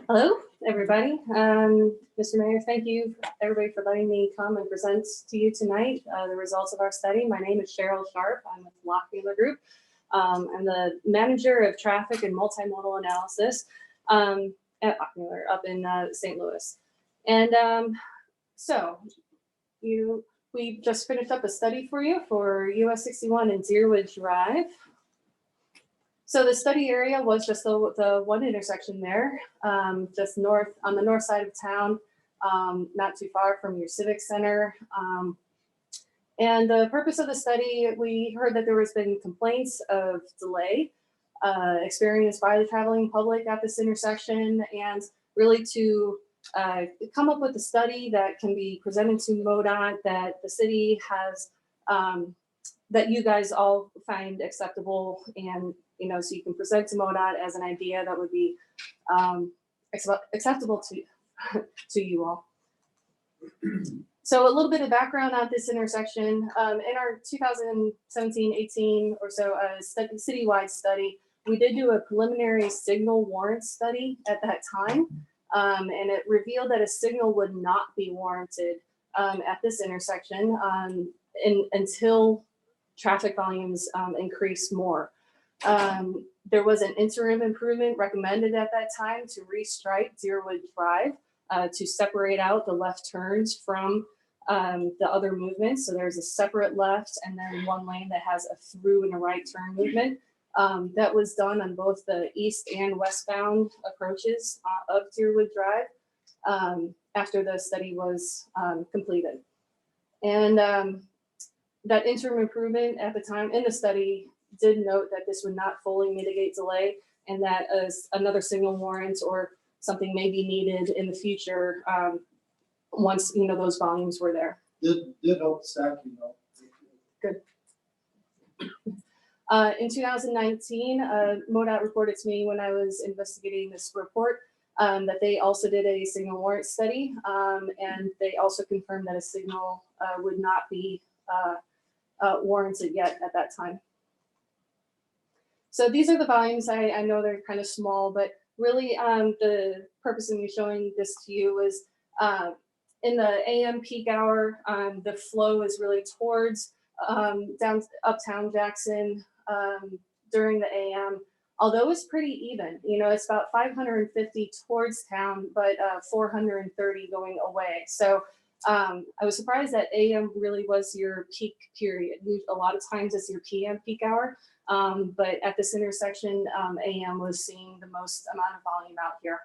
Hello, everybody. Mr. Mayor, thank you, everybody, for letting me come and present to you tonight the results of our study. My name is Cheryl Sharp. I'm with Lockwood Group. I'm the manager of traffic and multimodal analysis at Lockwood up in St. Louis. And we just finished up a study for you for US 61 and Deerwood Drive. So the study area was just the one intersection there, just north, on the north side of town, not too far from your civic center. And the purpose of the study, we heard that there has been complaints of delay experienced by the traveling public at this intersection, and really to come up with a study that can be presented to MoDOT that the city has, that you guys all find acceptable, and so you can present to MoDOT as an idea that would be acceptable to you all. So a little bit of background on this intersection. In our 2017-18 or so citywide study, we did do a preliminary signal warrant study at that time, and it revealed that a signal would not be warranted at this intersection until traffic volumes increase more. There was an interim improvement recommended at that time to restripe Deerwood Drive to separate out the left turns from the other movements. So there's a separate left and then one lane that has a through and a right turn movement. That was done on both the east and westbound approaches of Deerwood Drive after the study was completed. And that interim improvement at the time in the study did note that this would not fully mitigate delay, and that another signal warrant or something may be needed in the future once those volumes were there. Did help the stacking though. Good. In 2019, MoDOT reported to me when I was investigating this report that they also did a signal warrant study, and they also confirmed that a signal would not be warranted yet at that time. So these are the volumes. I know they're kind of small, but really the purpose of me showing this to you is in the AM peak hour, the flow is really towards down uptown Jackson during the AM, although it's pretty even. It's about 550 towards town, but 430 going away. So I was surprised that AM really was your peak period. A lot of times it's your PM peak hour. But at this intersection, AM was seeing the most amount of volume out here.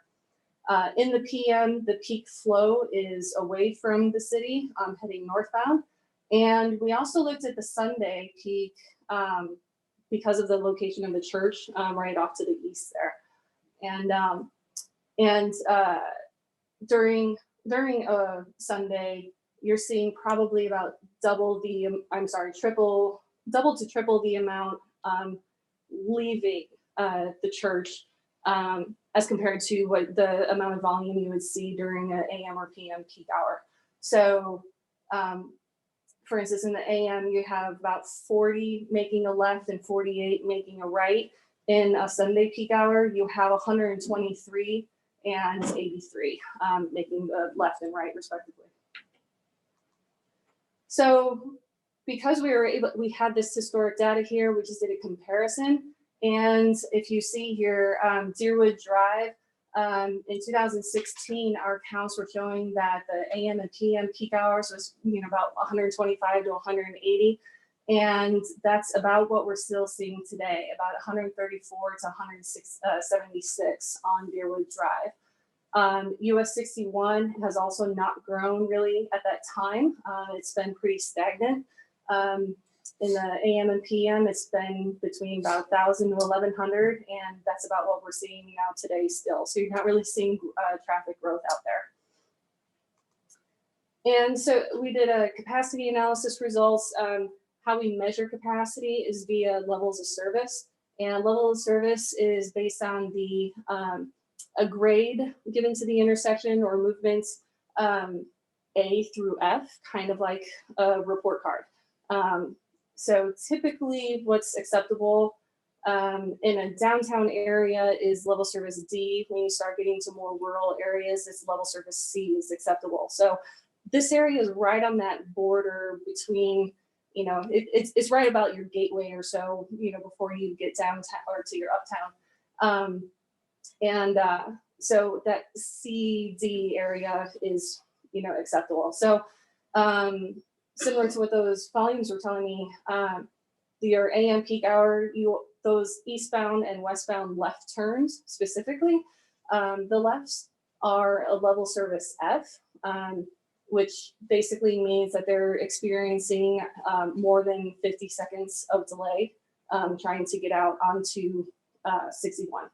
In the PM, the peak flow is away from the city, heading northbound. And we also looked at the Sunday peak because of the location of the church right off to the east there. And during Sunday, you're seeing probably about double to triple the amount leaving the church as compared to what the amount of volume you would see during an AM or PM peak hour. So for instance, in the AM, you have about 40 making a left and 48 making a right. In a Sunday peak hour, you have 123 and 83 making the left and right respectively. So because we had this historic data here, we just did a comparison. And if you see here, Deerwood Drive, in 2016, our counts were showing that the AM and PM peak hours was about 125 to 180. And that's about what we're still seeing today, about 134 to 176 on Deerwood Drive. US 61 has also not grown really at that time. It's been pretty stagnant. In the AM and PM, it's been between about 1,000 to 1,100, and that's about what we're seeing now today still. So you're not really seeing traffic growth out there. And so we did a capacity analysis results. How we measure capacity is via levels of service, and level of service is based on the a grade given to the intersection or movements A through F, kind of like a report card. So typically what's acceptable in a downtown area is level service D. When you start getting to more rural areas, it's level service C is acceptable. So this area is right on that border between, it's right about your gateway or so, before you get downtown or to your uptown. So that CD area is, acceptable. So similar to what those volumes were telling me, your AM peak hour, those eastbound and westbound left turns specifically, the lefts are a level service F, which basically means that they're experiencing more than 50 seconds of delay trying to get out onto 61.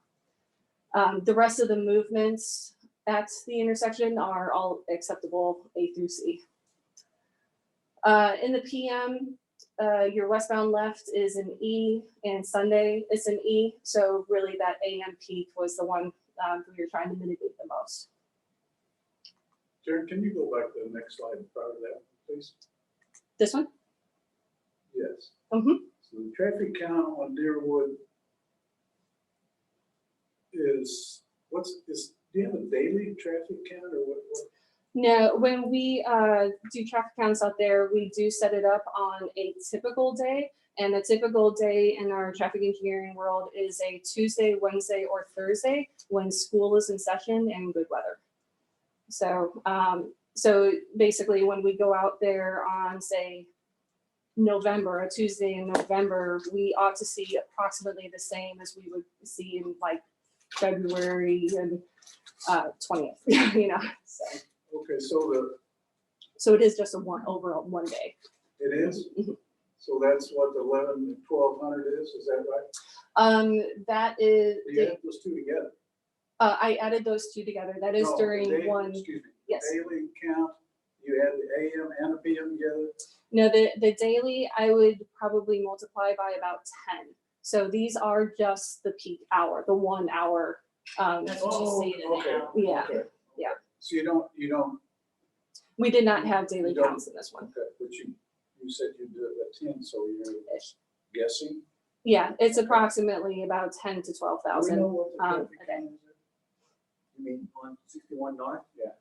The rest of the movements at the intersection are all acceptable A through C. In the PM, your westbound left is an E, and Sunday is an E. So really that AM peak was the one we were trying to mitigate the most. Jared, can you go back to the next slide prior to that, please? This one? Yes. Mm-hmm. So the traffic count on Deerwood is, do you have a daily traffic count or what? No, when we do traffic counts out there, we do set it up on a typical day. And a typical day in our traffic engineering world is a Tuesday, Wednesday, or Thursday when school is in session and good weather. So, so basically when we go out there on, say, November, a Tuesday in November, we ought to see approximately the same as we would see in like February and 20th, so. Okay, So it is just a overall one day. It is? Mm-hmm. So that's what 11 and 1200 is that right? That is. You add those two together? I added those two together. That is No, during daily, one. Excuse me. Yes. Daily count, you add the AM and the PM together? No, the daily I would probably multiply by about 10. So these are just the peak hour, the 1 hour. That's what you see in the okay. hour. Yeah. Okay. Yeah. So you don't. We did not have daily You don't- counts in this one. Okay, but you said you do it at 10, so you're guessing? Yeah, it's approximately about 10 to 12,000 Do we know what the a traffic day. count is? You mean on 61 North? Yeah.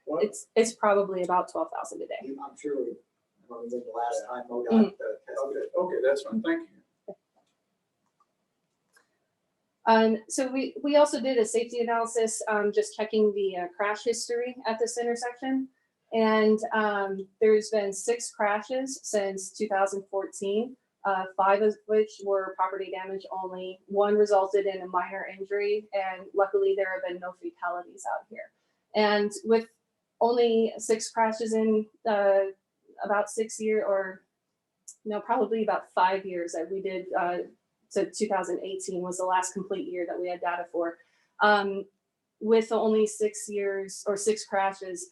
What? It's probably about 12,000 a day. I'm sure we, I don't remember the last time MoDOT tested. Okay, that's fine, thank you. So we also did a safety analysis, just checking the crash history at this intersection. And there's been 6 crashes since 2014, 5 of which were property damage only. 1 resulted in a minor injury, and luckily there have been no fatalities out here. And with only 6 crashes in about 6 years, or no, probably about 5 years that we did, so 2018 was the last complete year that we had data for. With only 6 years or 6 crashes,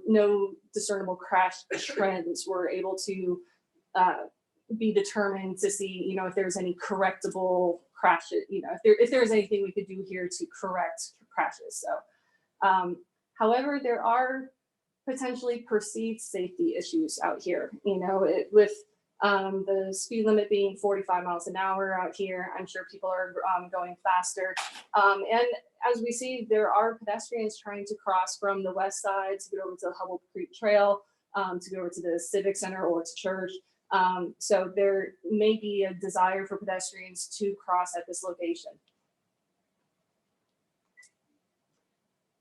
no discernible crash trends were able to be determined to see, if there's any correctable crash it, if there's anything we could do here to correct crashes. So, however, there are potentially perceived safety issues out here, with the speed limit being 45 miles an hour out here. I'm sure people are going faster. And as we see, there are pedestrians trying to cross from the west side to go over to the Hubble Creek Trail, to go over to the Civic Center or to church. So there may be a desire for pedestrians to cross at this location.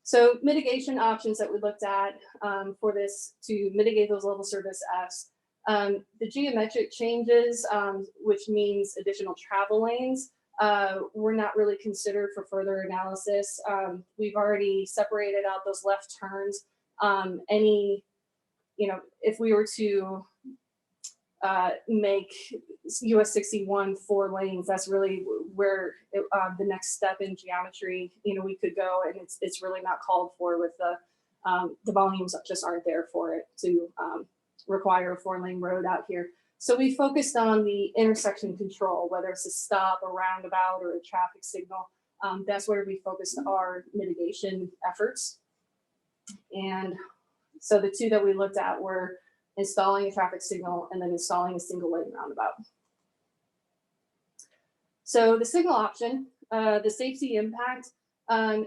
So mitigation options that we looked at for this to mitigate those level service Fs. The geometric changes, which means additional travel lanes, were not really considered for further analysis. We've already separated out those left turns. If we were to make US 61 4 lanes, that's really where the next step in geometry, we could go, and it's really not called for with the volumes just aren't there for it to require a 4-lane road out here. So we focused on the intersection control, whether it's a stop, a roundabout, or a traffic signal. That's where we focused our mitigation efforts. And so the two that we looked at were installing a traffic signal and then installing a single lane roundabout. So the signal option, the safety impact,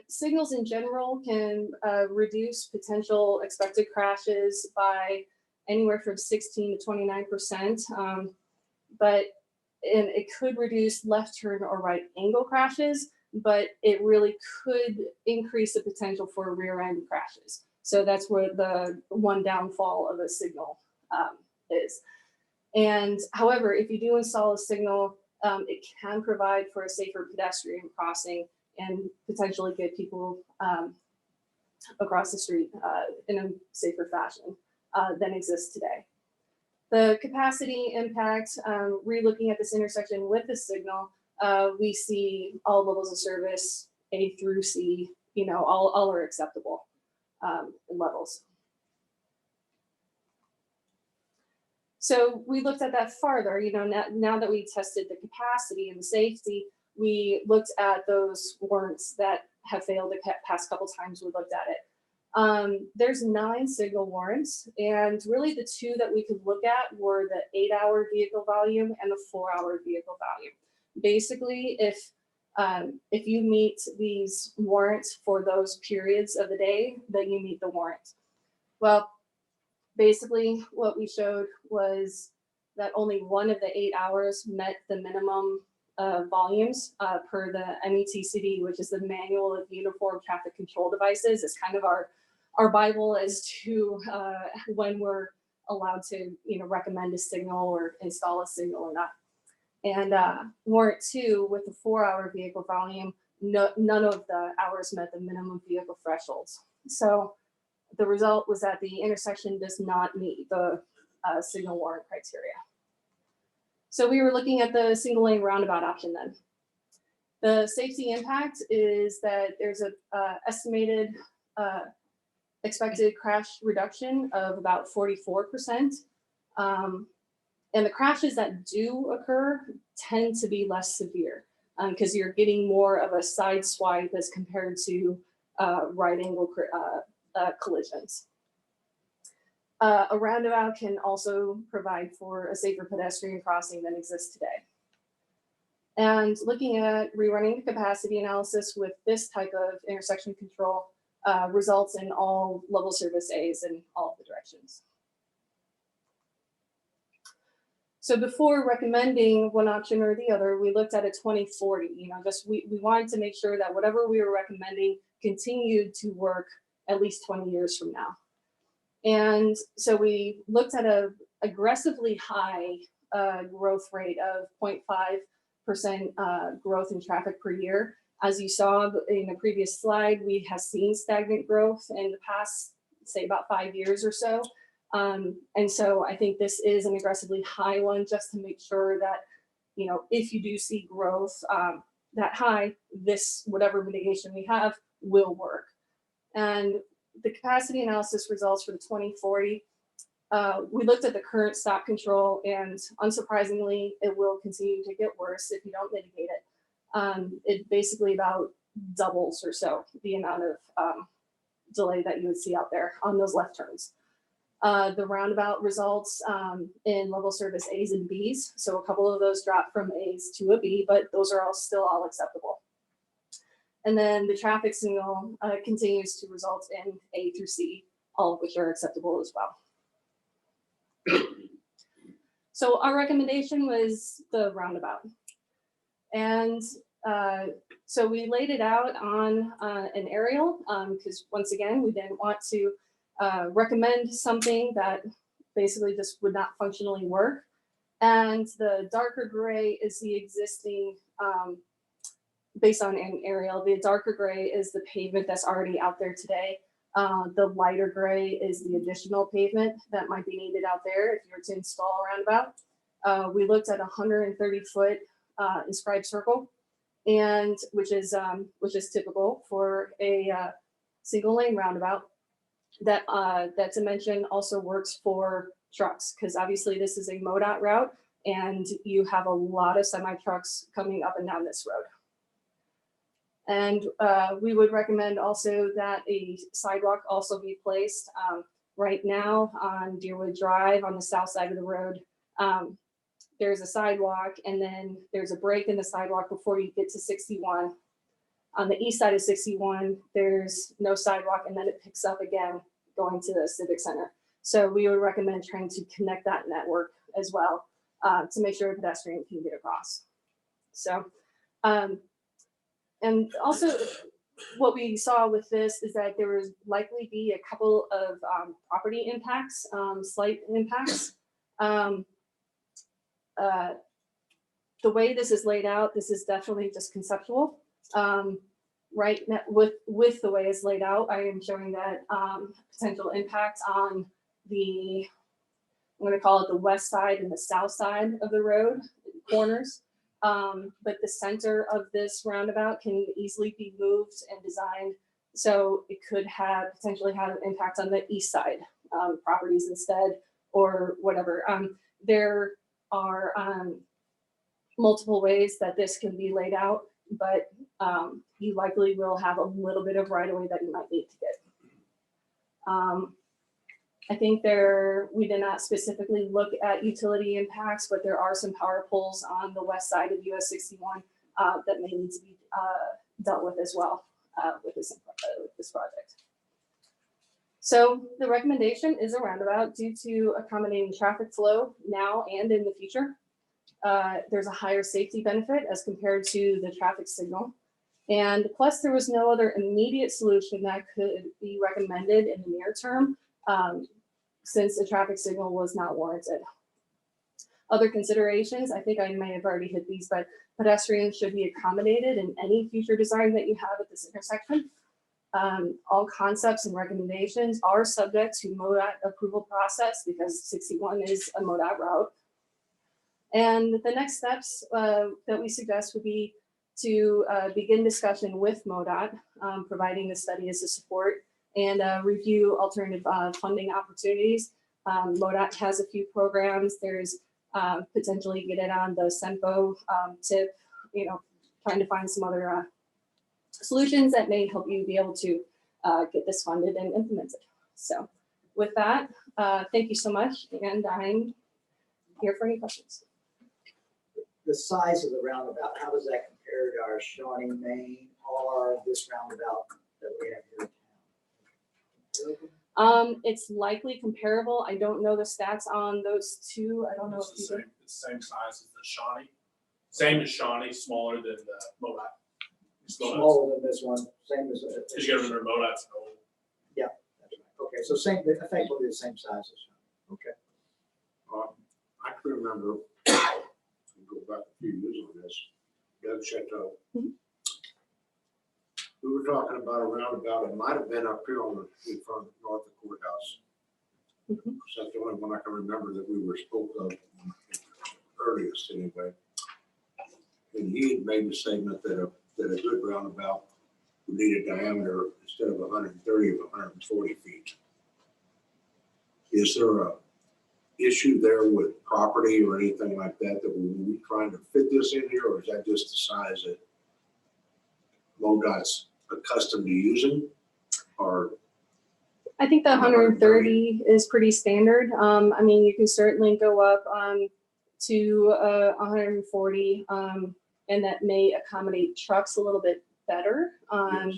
signals in general can reduce potential expected crashes by anywhere from 16 to 29%, but it could reduce left turn or right angle crashes, but it really could increase the potential for rear end crashes. So that's where the one downfall of a signal is. And however, if you do install a signal, it can provide for a safer pedestrian crossing and potentially get people across the street in a safer fashion than exists today. The capacity impact, re-looking at this intersection with the signal, we see all levels of service, A through C, all are acceptable levels. So we looked at that farther, now that we tested the capacity and the safety, we looked at those warrants that have failed the past couple times we looked at it. There's 9 signal warrants, and really the 2 that we could look at were the 8-hour vehicle volume and the 4-hour vehicle volume. Basically, if you meet these warrants for those periods of the day, then you meet the warrant. Well, basically what we showed was that only one of the 8 hours met the minimum volumes per the METCD, which is the Manual of Uniform Traffic Control Devices. It's kind of our Bible as to when we're allowed to recommend a signal or install a signal or not. And warrant 2 with the 4-hour vehicle volume, none of the hours met the minimum vehicle thresholds. So the result was that the intersection does not meet the signal warrant criteria. So we were looking at the single lane roundabout option then. The safety impact is that there's a estimated expected crash reduction of about 44%. And the crashes that do occur tend to be less severe because you're getting more of a side swipe as compared to right angle collisions. A roundabout can also provide for a safer pedestrian crossing than exists today. And looking at rerunning the capacity analysis with this type of intersection control results in all level service A's in all of the directions. So before recommending one option or the other, we looked at a 2040, we wanted to make sure that whatever we were recommending continued to work at least 20 years from now. And so we looked at a aggressively high growth rate of 0.5% growth in traffic per year. As you saw in the previous slide, we have seen stagnant growth in the past, say about 5 years or so. And so I think this is an aggressively high one just to make sure that, if you do see growth that high, whatever mitigation we have will work. And the capacity analysis results for the 2040, we looked at the current stop control, and unsurprisingly, it will continue to get worse if you don't mitigate it. It basically about doubles or so the amount of delay that you would see out there on those left turns. The roundabout results in level service A's and B's. So a couple of those drop from A's to a B, but those are all still all acceptable. And then the traffic signal continues to result in A through C, all of which are acceptable as well. So our recommendation was the roundabout. And so we laid it out on an aerial because once again, we didn't want to recommend something that basically just would not functionally work. And the darker gray is the existing, based on an aerial, the darker gray is the pavement that's already out there today. The lighter gray is the additional pavement that might be needed out there if you were to install a roundabout. We looked at 130-foot inscribed circle, and which is typical for a single lane roundabout. That dimension also works for trucks because obviously this is a MoDOT route and you have a lot of semi trucks coming up and down this road. And we would recommend also that a sidewalk also be placed. Right now on Deerwood Drive on the south side of the road, there's a sidewalk and then there's a break in the sidewalk before you get to 61. On the east side of 61, there's no sidewalk and then it picks up again going to the Civic Center. So we would recommend trying to connect that network as well to make sure a pedestrian can get across. So, and also what we saw with this is that there was likely be a couple of property impacts, slight impacts. The way this is laid out, this is definitely just conceptual. Right now, with the way it's laid out, I am showing that potential impact on the, I'm going to call it the west side and the south side of the road corners. But the center of this roundabout can easily be moved and designed so it could have potentially have an impact on the east side properties instead or whatever. There are multiple ways that this can be laid out, but you likely will have a little bit of right of way that you might need to get. I think we did not specifically look at utility impacts, but there are some power poles on the west side of US 61 that may need to be dealt with as well with this project. So the recommendation is a roundabout due to accommodating traffic flow now and in the future. There's a higher safety benefit as compared to the traffic signal. And plus there was no other immediate solution that could be recommended in the near term since the traffic signal was not warranted. Other considerations, I think I may have already hit these, but pedestrians should be accommodated in any future design that you have at this intersection. All concepts and recommendations are subject to MoDOT approval process because 61 is a MoDOT route. And the next steps that we suggest would be to begin discussion with MoDOT, providing the study as a support, and review alternative funding opportunities. MoDOT has a few programs. There's potentially get it on the SEMPO tip, trying to find some other solutions that may help you be able to get this funded and implemented. So with that, thank you so much. And I'm here for any questions. The size of the roundabout, how does that compare to our Shawnee Main or this roundabout that we have here in town? It's likely comparable. I don't know the stats on those two. I don't know if you do. It's the same size as the Shawnee. Same as Shawnee, smaller than the MoDOT. Smaller than this one, same as. Because you gotta remember MoDOT's old. Yeah, that's right. Okay, so same, effectively the same size as Shawnee. Okay. I can remember, go back a few years on this, Doug Chateau. We were talking about a roundabout, it might have been up here in front of North of Courthouse. That's the only one I can remember that we were spoke of earliest anyway. And he had made the statement that a good roundabout would need a diameter instead of 130 of 140 feet. Is there a issue there with property or anything like that that we were trying to fit this in here, or is that just the size that MoDOT's accustomed to using? Or, I think the 130 is pretty standard. I mean, you can certainly go up to 140, and that may accommodate trucks a little bit better. Yes.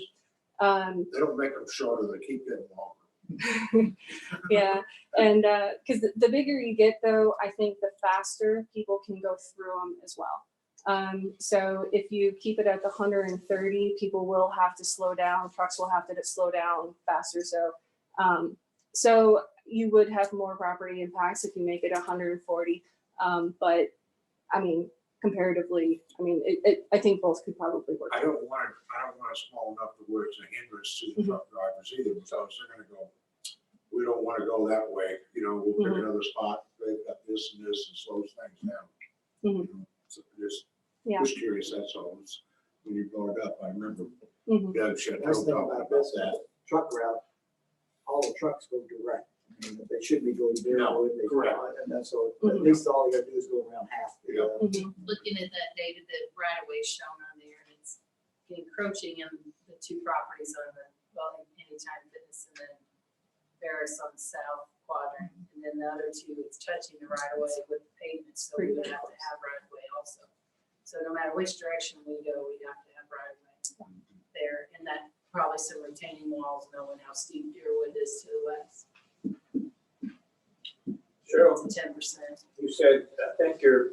They don't make them shorter, they keep getting longer. Yeah, and because the bigger you get, though, I think the faster people can go through them as well. So if you keep it at the 130, people will have to slow down. Trucks will have to slow down faster. So you would have more property impacts if you make it 140. But I mean, comparatively, I mean, I think both could probably work. I don't want it small enough to where it's a hindrance to the truck drivers either, because they're gonna go, we don't wanna go that way, you know, we'll pick another spot, they've got this and this and slows things down. You know, so just curious, that's all. It's, when you brought it up, I remember Deb Chateau That's the thing talking about about this that. truck route, all the trucks go direct. I mean, they should be going Deerwood. correct. And that's so, at least all you gotta do is go around half. Yeah. Looking at that data, the right of way shown on there, and it's encroaching in the two properties on the, well, Anytime Fitness and then Ferris on the south quadrant. And then the other two, it's touching the right of way with the pavement, so we would have to have right of way also. So no matter which direction we go, we'd have to have right of way there. And that probably some retaining walls, knowing how steep Deerwood is to the west. Cheryl, It's 10%. you said, I think your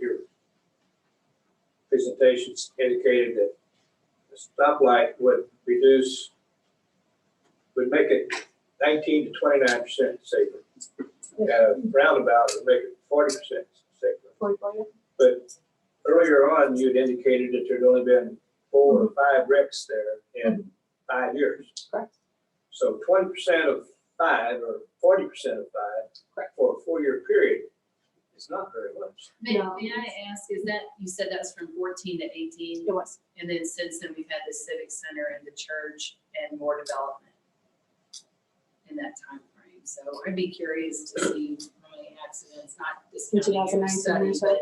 presentations indicated that the stoplight would make it 19 to 29% safer. Roundabout would make it 40% safer. But earlier on, you'd indicated that there'd only been 4 or 5 wrecks there in 5 years. Correct. So 20% of 5 or 40% of 5 for a 4-year period is not very much. May I ask, is that, you said that's from 14 to 18? It was. And then since then, we've had the civic center and the church and more development in that time frame. So I'd be curious to see how many accidents, not this In county year 2019 study, or so? but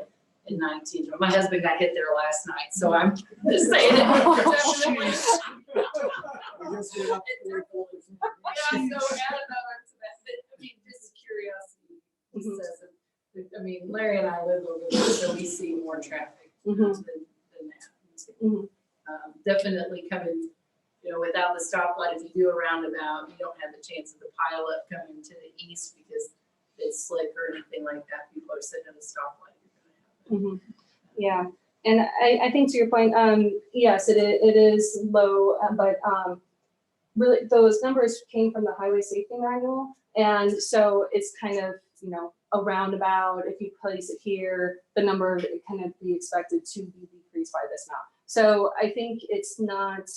in 19. My husband got hit there last night, so I'm just saying it. Yeah, so I don't know. I mean, just curiosity. Says it. I mean, Larry and I live over there, so we see more traffic than that. Definitely coming, you know, without the stoplight, if you do a roundabout, you don't have the chance of the pileup coming to the east because it's slick or anything like that. People are sitting at the stoplight. Yeah, and I think to your point, yes, it is low, but really those numbers came from the highway safety manual, and so it's kind of, you know, a roundabout. If you place it here, the number it kind of be expected to be decreased by this amount. So I think it's not.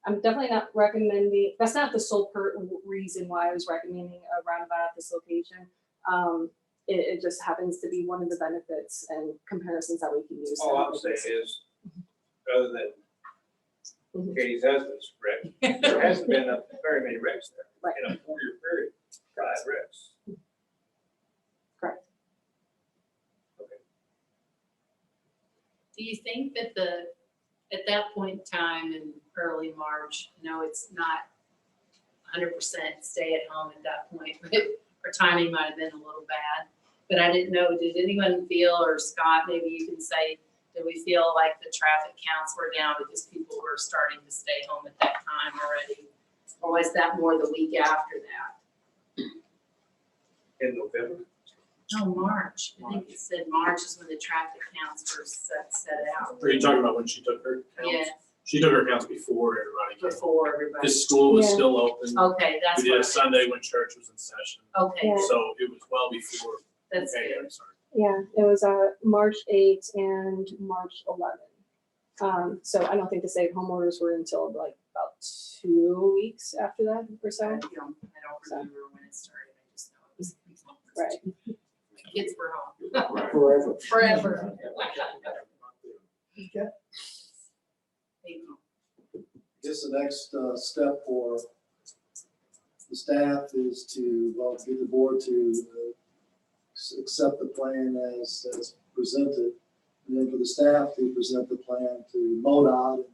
I'm definitely not recommending. That's not the sole reason why I was recommending a roundabout at this location. It just happens to be one of the benefits and comparisons that we can use. All I'm saying is, other than Katie's husband's wreck, there hasn't been very many wrecks there in a 4-year period. 5 wrecks. Correct. Okay. Do you think that at that point in time in early March, I know it's not 100% stay at home at that point, but our timing might have been a little bad. But I didn't know, did anyone feel, or Scott, maybe you can say, did we feel like the traffic counts were down because people were starting to stay home at that time already? Or was that more the week after that? In November? No, March. I think it said March is when the traffic counts were set out. Are you talking about when she took her counts? Yeah, She took her counts before everybody came. before everybody. Because school was Yeah. still open. Okay, that's We did what a Sunday when church was in session. Okay, Yeah. So it was well before. that's Okay, good. I'm sorry. Yeah, it was March 8th and March 11th. So I don't think the stay-at-home orders were until like about 2 weeks after that or I so. don't remember when it started. I just know it was. Right. My kids were home. Forever. Forever. Okay. Thank you. Guess the next step for the staff is to, well, get the board to accept the plan as presented. And then for the staff to present the plan to MoDOT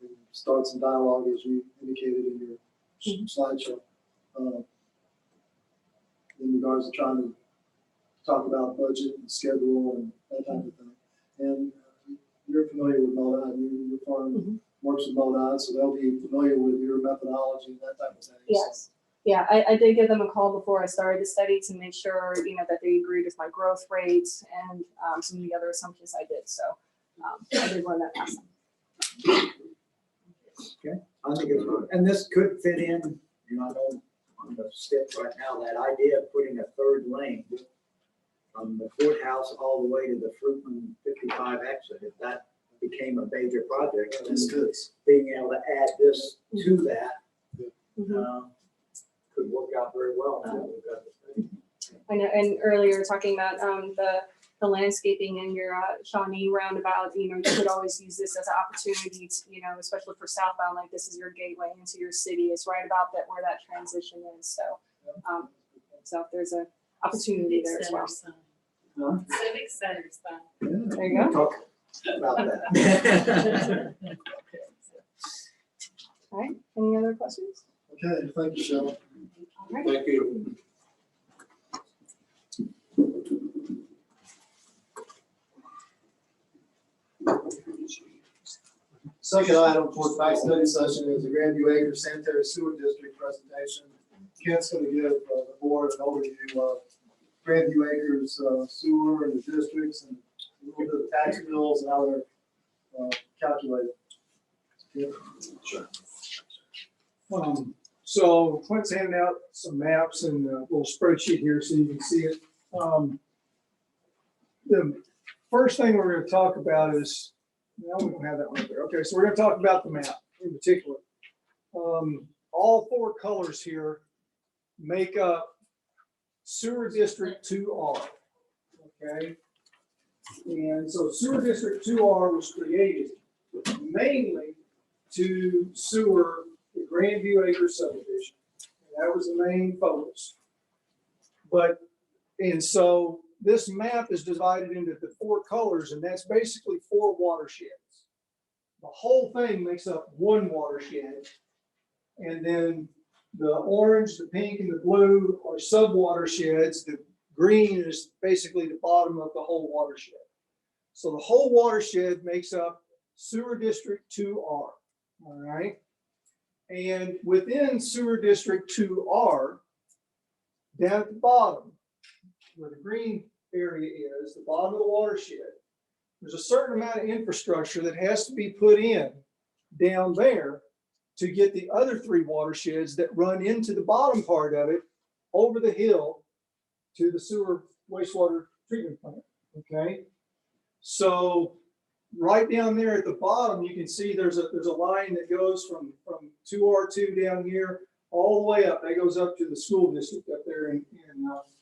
and start some dialogue as you indicated in your slideshow. In regards to trying to talk about budget and schedule and that type of thing. And you're familiar with MoDOT, your firm works with MoDOT, so they'll be familiar with your methodology and that type of thing. Yes. Yeah, I did give them a call before I started the study to make sure, that they agreed with my growth rates and some of the other assumptions I did. So I did run that past them. Okay, I think it's good. And this could fit in, I know on the step right now, that idea of putting a third lane from the courthouse all the way to the Fruitman 55 exit, if that became a major project, then being able to add this to that could work out very well. I know, and earlier talking about the landscaping in your Shawnee roundabout, you could always use this as an opportunity to, especially for southbound, like this is your gateway into your city. It's right about that where that transition is. So, so if there's an opportunity there as well. Civic Center sign. There you go. Talk about that. All right. Any other questions? Okay, thank you, Shelley. All right. Thank you. Second item for tonight's study session is the Grandview Acres Sanitary Sewer District presentation. Kent's going to give the board an overview of Grandview Acres sewer and the districts and a little bit of tax bills and how they're calculated. Sure. So Clint's handing out some maps and a little spreadsheet here so you can see it. The first thing we're going to talk about is, no, we don't have that one there. Okay, so we're going to talk about the map in particular. All four colors here make up Sewer District 2R. Okay, and so Sewer District 2R was created mainly to sewer the Grandview Acres subdivision. And that was the main focus. And so this map is divided into the four colors, and that's basically four watersheds. The whole thing makes up one watershed. And then the orange, the pink, and the blue are sub-watersheds. The green is basically the bottom of the whole watershed. So the whole watershed makes up Sewer District 2R, all right? And within Sewer District 2R, down at the bottom, where the green area is, the bottom of the watershed, there's a certain amount of infrastructure that has to be put in down there to get the other three watersheds that run into the bottom part of it over the hill to the sewer wastewater treatment plant, okay? So right down there at the bottom, you can see there's a line that goes from 2R2 down here all the way up. That goes up to the school district up there in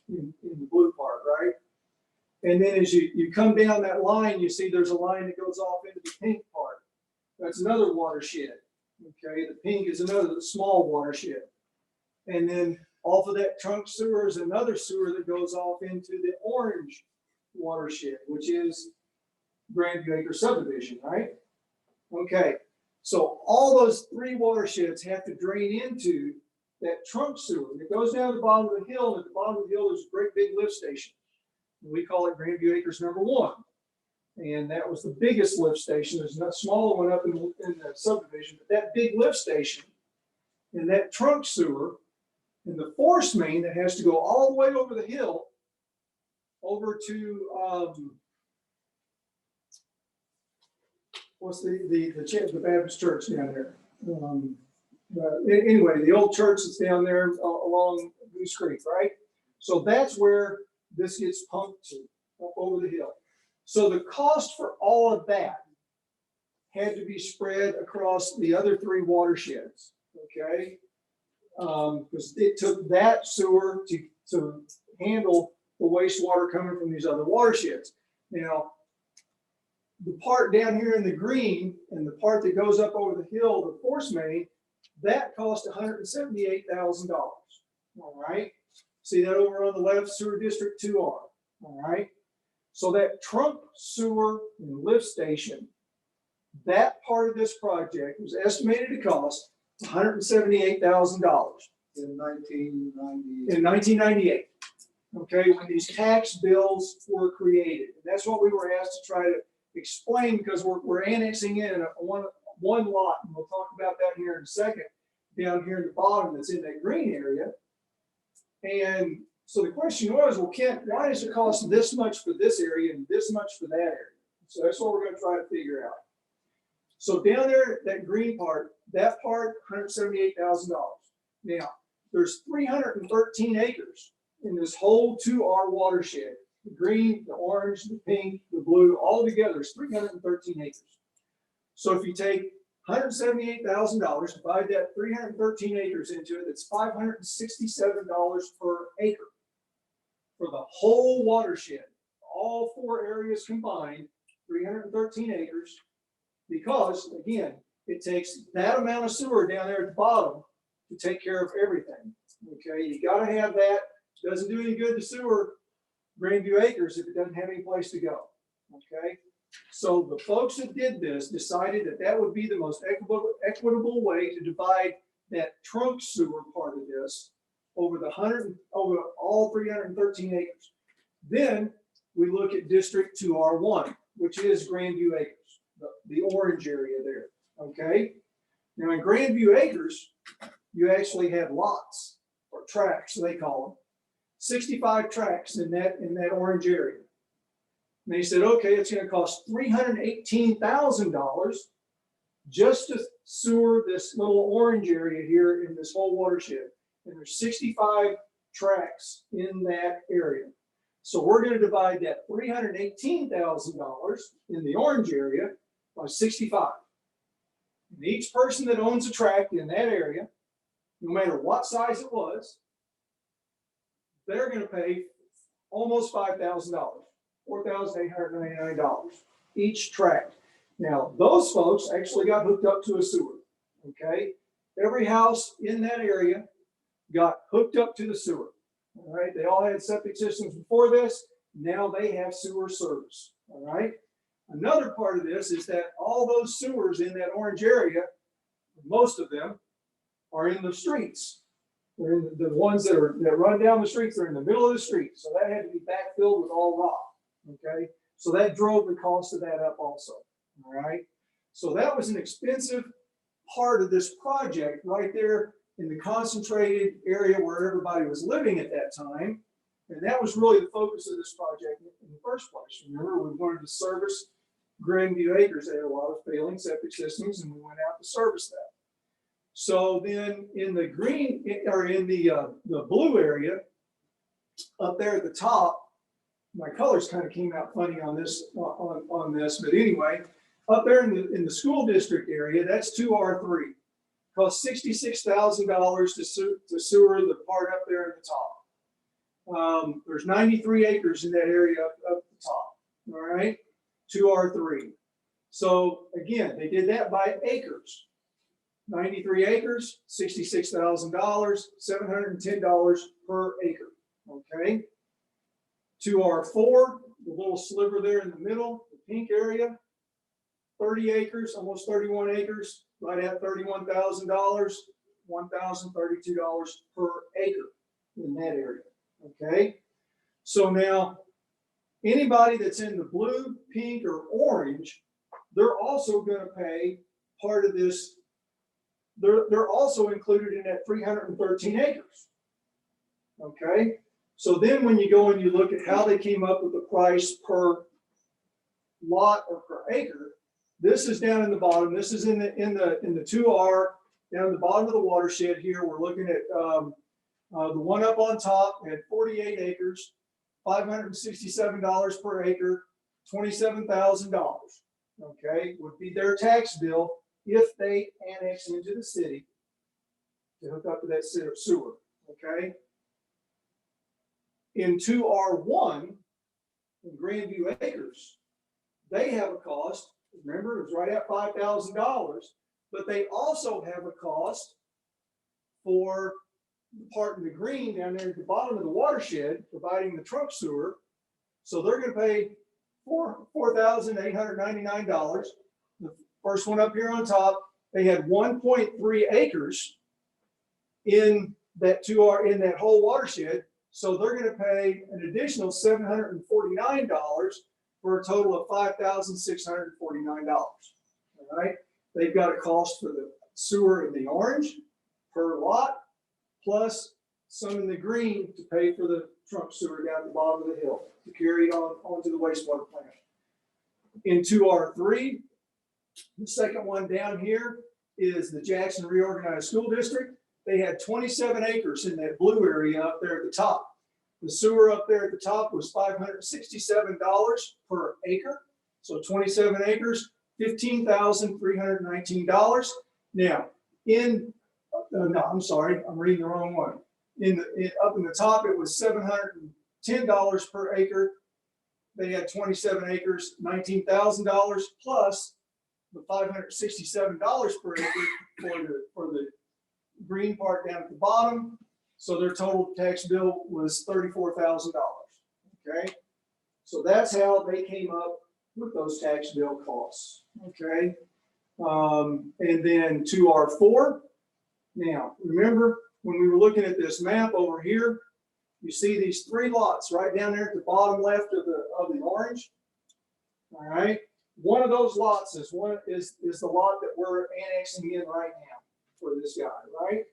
the blue part, right? And then as you come down that line, you see there's a line that goes off into the pink part. That's another watershed. Okay, the pink is another small watershed. And then off of that trunk sewer is another sewer that goes off into the orange watershed, which is Grandview Acres subdivision, right? Okay, so all those three watersheds have to drain into that trunk sewer. It goes down the bottom of the hill, and at the bottom of the hill, there's a great big lift station. We call it Grandview Acres #1. And that was the biggest lift station. There's a smaller one up in the subdivision, but that big lift station and that trunk sewer and the force main that has to go all the way over the hill over to what's the Baptist church down there? Anyway, the old church that's down there along Goose Creek, right? So that's where this gets pumped to, up over the hill. So the cost for all of that had to be spread across the other three watersheds, okay? Because it took that sewer to handle the wastewater coming from these other watersheds. Now, the part down here in the green and the part that goes up over the hill, the force main, that cost $178,000, all right? See that over on the left, Sewer District 2R, all right? So that trunk sewer and lift station, That part of this project was estimated to cost $178,000 In 1998. in 1998. Okay, when these tax bills were created. And that's what we were asked to try to explain, because we're annexing in one lot, and we'll talk about that here in a second, down here in the bottom that's in that green area. And so the question was, well, Kent, why does it cost this much for this area and this much for that area? So that's what we're going to try to figure out. So down there, that green part, that part, $178,000. Now, there's 313 acres in this whole 2R watershed. The green, the orange, the pink, the blue, all together is 313 acres. So if you take $178,000, divide that 313 acres into it, it's $567 per acre for the whole watershed. All 4 areas combined, 313 acres, because again, it takes that amount of sewer down there at the bottom to take care of everything. Okay, you got to have that. It doesn't do any good to sewer Grandview Acres if it doesn't have any place to go. Okay, so the folks that did this decided that that would be the most equitable way to divide that trunk sewer part of this over all 313 acres. Then we look at District 2R1, which is Grandview Acres, the orange area there. Okay, now in Grandview Acres, you actually have lots or tracts, they call them. 65 tracts in that orange area. And they said, okay, it's going to cost $318,000 just to sewer this little orange area here in this whole watershed. And there's 65 tracts in that area. So we're going to divide that $318,000 in the orange area by 65. And each person that owns a tract in that area, no matter what size it was, they're going to pay almost $5,000, $4,899 each tract. Now, those folks actually got hooked up to a sewer. Okay, every house in that area got hooked up to the sewer. All right, they all had septic systems before this. Now they have sewer service. All right. Another part of this is that all those sewers in that orange area, most of them, are in the streets. They're in the ones that run down the streets. They're in the middle of the street, so that had to be backfilled with all rock. Okay, so that drove the cost of that up also. All right, so that was an expensive part of this project right there in the concentrated area where everybody was living at that time, and that was really the focus of this project in the first place. Remember, we wanted to service Grandview Acres. They had a lot of failing septic systems, and we went out to service that. So then in the green, or in the blue area, up there at the top, my colors kind of came out funny on this, on this, but anyway, up there in the school district area, that's 2R3. Costs $66,000 to sewer the part up there at the top. There's 93 acres in that area up the top. All right, 2R3. So again, they did that by acres. 93 acres, $66,000, $710 per acre. Okay. 2R4, the little sliver there in the middle, the pink area, 30 acres, almost 31 acres, right at $31,000, $1,032 per acre in that area. Okay. So now, anybody that's in the blue, pink, or orange, they're also going to pay part of this. They're also included in that 313 acres. Okay, so then when you go and you look at how they came up with the price per lot or per acre, this is down in the bottom. This is in the 2R down at the bottom of the watershed here. We're looking at the one up on top at 48 acres, $567 per acre, $27,000. Okay, would be their tax bill if they annex into the city to hook up to that sewer. Okay. In 2R1, in Grandview Acres, they have a cost. Remember, it was right at $5,000, but they also have a cost for the part in the green down there at the bottom of the watershed, providing the trunk sewer. So they're going to pay $4,899. first one up here on top, they had 1.3 acres in that in that whole watershed. So they're going to pay an additional $749 for a total of $5,649. All right. They've got a cost for the sewer in the orange per lot, plus some in the green to pay for the trunk sewer down at the bottom of the hill to carry it onto the wastewater plant. In 2R3, the second one down here is the Jackson Reorganized School District. They had 27 acres in that blue area up there at the top. The sewer up there at the top was $567 per acre. So 27 acres, $15,319. Now, no, I'm sorry, I'm reading the wrong one. Up in the top, it was $710 per acre. They had 27 acres, $19,000 plus the $567 per acre for the green part down at the bottom. So their total tax bill was $34,000. Okay, so that's how they came up with those tax bill costs. Okay, and then 2R4. Now remember when we were looking at this map over here, you see these 3 lots right down there at the bottom left of the orange. All right, one of those lots is the lot that we're annexing in right now for this guy, right?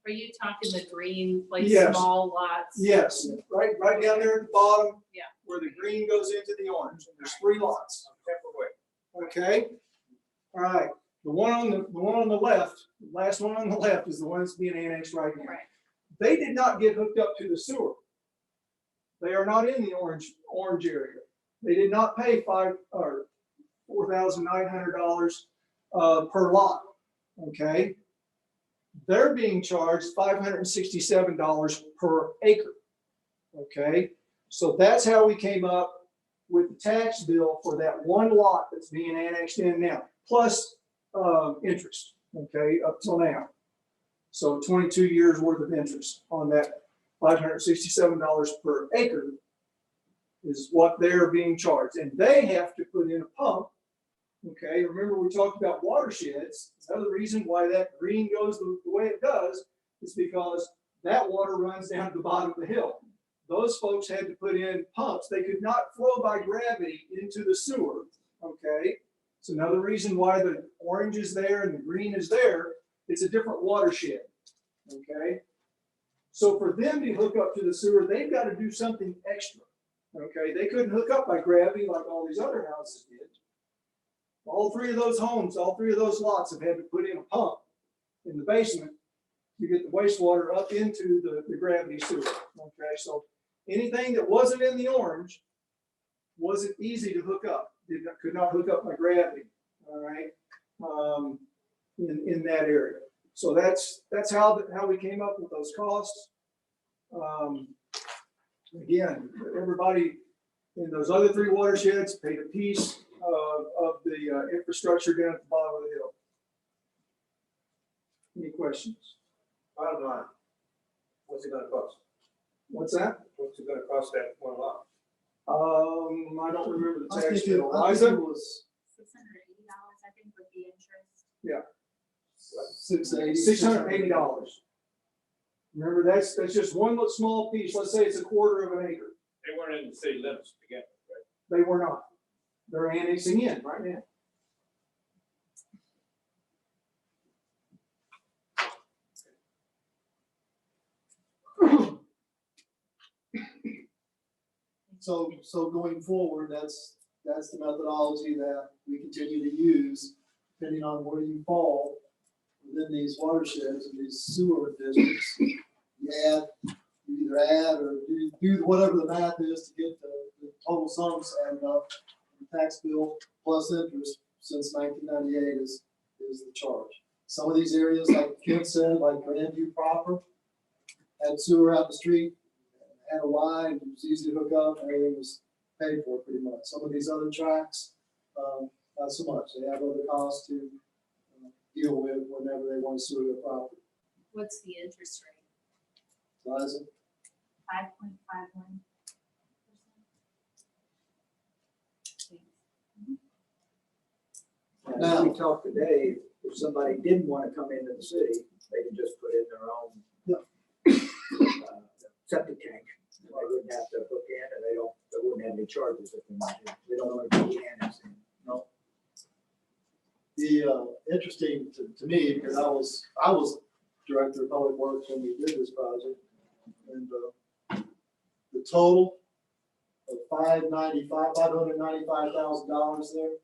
Are you talking the green, like Yes. small lots? Yes, right down there at the bottom. Yeah. Where the green goes into the orange. There's 3 lots. Okay. All right. The one on the left, the last one on the left is the one that's being annexed right now. Right. They did not get hooked up to the sewer. They are not in the orange area. They did not pay $4,900 per lot. Okay. They're being charged $567 per acre. Okay. So that's how we came up with the tax bill for that one lot that's being annexed in now, plus interest. Okay, up till now. So 22 years worth of interest on that $567 per acre is what they're being charged. And they have to put in a pump. Okay, remember we talked about watersheds. Another reason why that green goes the way it does is because that water runs down to the bottom of the hill. Those folks had to put in pumps. They could not flow by gravity into the sewer. Okay, it's another reason why the orange is there and the green is there. It's a different watershed. Okay, so for them to hook up to the sewer, they've got to do something extra. Okay, they couldn't hook up by gravity like all these other houses did. All 3 of those homes, all 3 of those lots have had to put in a pump in the basement to get the wastewater up into the gravity sewer. Okay, so anything that wasn't in the orange wasn't easy to hook up. Could not hook up by gravity. All right, in that area. So that's how we came up with those costs. Again, everybody in those other 3 watersheds paid a piece of the infrastructure down at the bottom of the hill. Any questions? Bottom line, what's it gonna cost? What's that? What's it gonna cost that one lot? I don't remember the I tax think bill. it Liza? was $680, I think, with the interest. Yeah. $680. $680. Remember, that's just one little small piece. Let's say it's a quarter of an acre. They weren't in the city limits to begin with, right? They were not. They're annexing in right now. So going forward, that's the methodology that we continue to use, depending on where you fall within these watersheds and these sewer districts. You either add or do whatever the math is to get the total sums added up. The tax bill plus interest since 1998 is the charge. Some of these areas, like Ken said, like Grandview proper, had sewer out the street, had a line, it was easy to hook up, everything was paid for pretty much. Some of these other tracks, not so much. They have other costs to deal with whenever they want to sewer their property. What's the interest rate? Liza? 5.51%. As we talked today, if somebody didn't want to come into the city, they could just put in their own septic tank. And they wouldn't have to hook in, and they wouldn't have any charges if they want to. They don't want to be annexed in. No. The interesting to me, because I was director of public works when we did this project, and the total of $595,000 there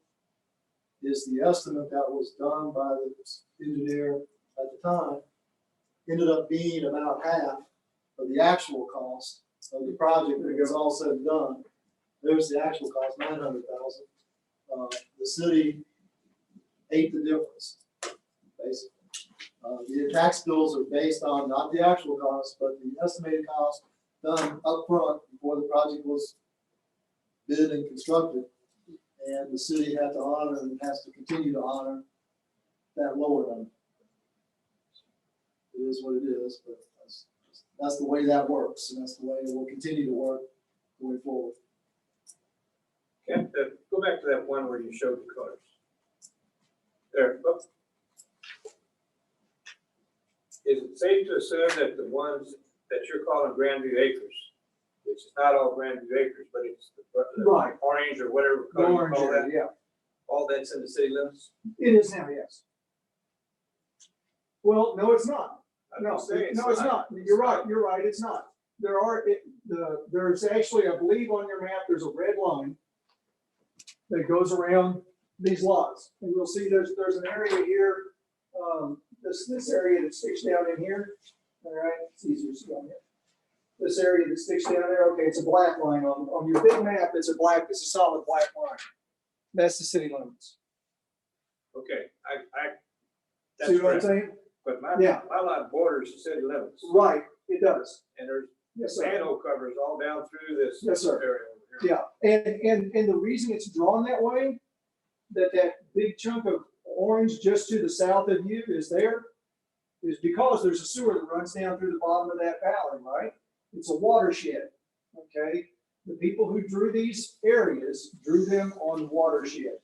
is the estimate that was done by the engineer at the time. Ended up being about half of the actual cost of the project when it was all said and done. There's the actual cost, $900,000. The city ate the difference, basically. The tax bills are based on not the actual cost, but the estimated cost done up front before the project was bid and constructed. And the city had to honor and has to continue to honor that lower number. It is what it is, but that's the way that works, and that's the way it will continue to work going forward. Okay, go back to that one where you showed the colors. There. Oh. Is it safe to assume that the ones that you're calling Grandview Acres, which is not all Grandview Acres, but it's the Right. orange or whatever The color you orange call area, that, yeah. all that's in the city limits? It is now, yes. Well, no, it's not. I'm No, just saying no, it's not. You're right, it's not. There's actually, I believe on your map, there's a red line that goes around these lots. And you'll see there's an area here, this area that sticks down in here. All right, it's easier to see on here. This area that sticks down there, okay, it's a black line. On your big map, it's a solid black line. That's the city limits. Okay, that's See what I'm correct. saying? But my lot borders the city limits. Right, it does. And there's Yes, sir. manhole covers all down through this Yes, sir. area over here. Yeah, and the reason it's drawn that way, that big chunk of orange just to the south of you is because there's a sewer that runs down through the bottom of that valley, right? It's a watershed, okay? The people who drew these areas drew them on the watershed,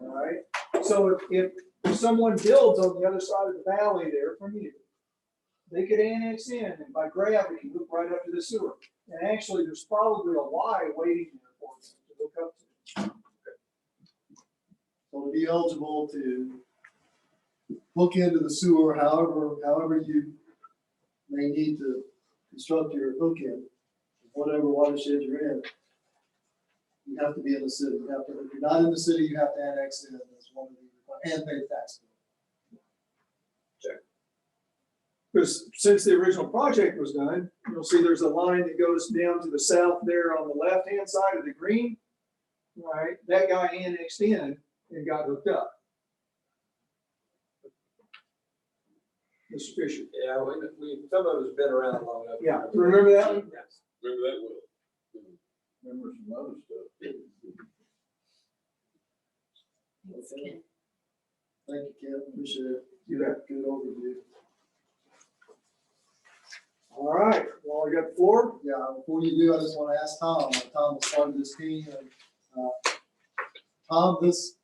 all right? So if someone builds on the other side of the valley there from you, they could annex in and by gravity hook right up to the sewer. And actually, there's probably a Y waiting there for them to hook up to. So to be eligible to hook into the sewer, however you may need to construct your hook in, whatever watershed you're in, you have to be in the city. If you're not in the city, you have to annex in. That's one of the and pay the tax bill. Because since the original project was done, you'll see there's a line that goes down to the south there on the left-hand side of the green. Right, that guy annexed in and got hooked up. Mr. Fisher. Yeah, some of us been around long enough. Yeah, remember that one? Yes. Remember that well. Remember some other stuff. Okay. Thank you, Kim. Appreciate it. You bet. Good overview. All right, well, I got the floor. Yeah, before you do, I just want to ask Tom. Tom was part of this team. And, Tom, this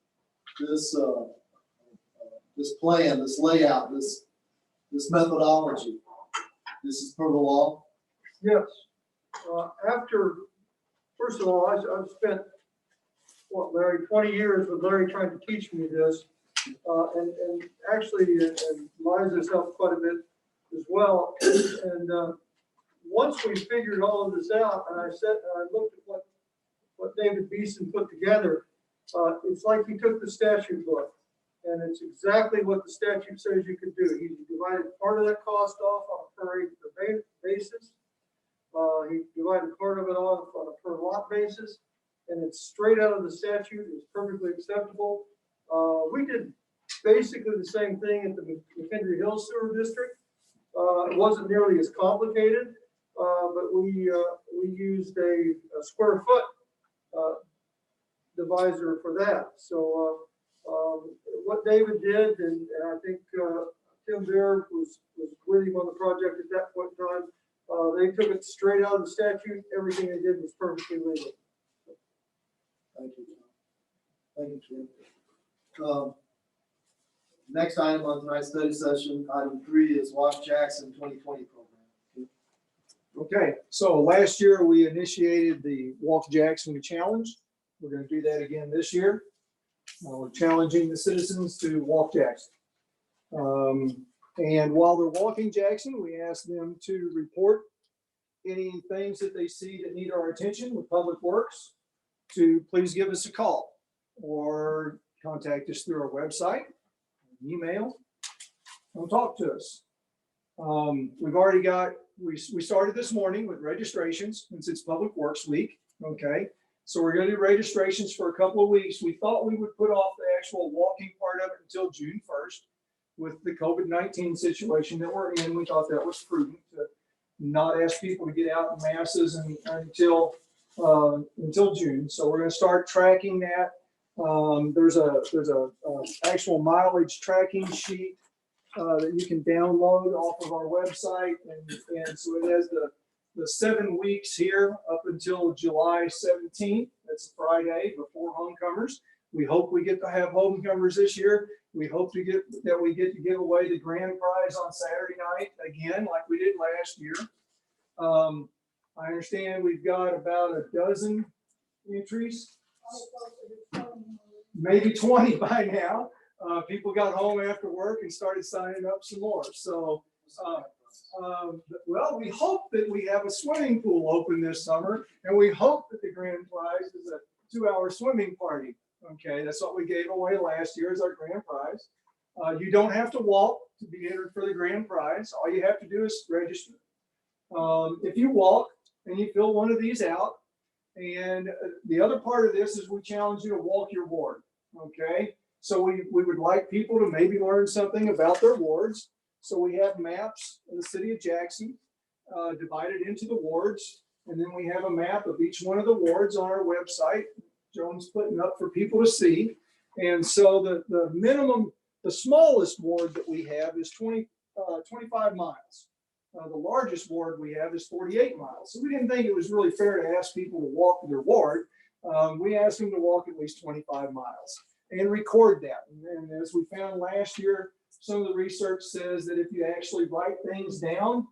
plan, this layout, this methodology, this is per the law? Yes. First of all, I've spent, Larry, 20 years with Larry trying to teach me this. And actually, and Liza's helped quite a bit as well. And once we figured all of this out, and I looked at what David Beeson put together, it's like he took the statute book, and it's exactly what the statute says you could do. He divided part of that cost off on a per acre basis. He divided part of it off on a per lot basis, and it's straight out of the statute. It's perfectly acceptable. We did basically the same thing at the McHenry Hills Sewer District. It wasn't nearly as complicated, but we used a square foot divisor for that. So what David did, and I think Tim Bear was with him on the project at that point in time, they took it straight out of the statute. Everything they did was perfectly legal. Thank you, Tom. Thank you, Kim. Next item on tonight's study session, item 3 is Walk Jackson 2020 program. Okay, so last year we initiated the Walk Jackson Challenge. We're going to do that again this year. We're challenging the citizens to walk Jackson. And while they're walking Jackson, we ask them to report any things that they see that need our attention with Public Works, to please give us a call or contact us through our website, email, and talk to us. We've already got, we started this morning with registrations since it's Public Works Week, okay? So we're gonna do registrations for a couple of weeks. We thought we would put off the actual walking part of it until June 1st. With the COVID-19 situation that we're in, we thought that was prudent to not ask people to get out in masses until June. So we're gonna start tracking that. There's a actual mileage tracking sheet that you can download off of our website, and so it has the 7 weeks here up until July 17th. That's a Friday before homecomers. We hope we get to have homecomers this year. We hope we get to give away the grand prize on Saturday night again, like we did last year. I understand we've got about a dozen entries, maybe 20 by now. People got home after work and started signing up some more. So, well, we hope that we have a swimming pool open this summer, and we hope that the grand prize is a 2-hour swimming party. Okay, that's what we gave away last year as our grand prize. You don't have to walk to be entered for the grand prize. All you have to do is register. If you walk and you fill one of these out, and the other part of this is we challenge you to walk your ward. Okay, so we would like people to maybe learn something about their wards. So we have maps of the city of Jackson divided into the wards, and then we have a map of each one of the wards on our website. Joan's putting up for people to see. And so the minimum, the smallest ward that we have is 25 miles. The largest ward we have is 48 miles. So we didn't think it was really fair to ask people to walk their ward. We asked them to walk at least 25 miles and record that. And as we found last year, some of the research says that if you actually write things down,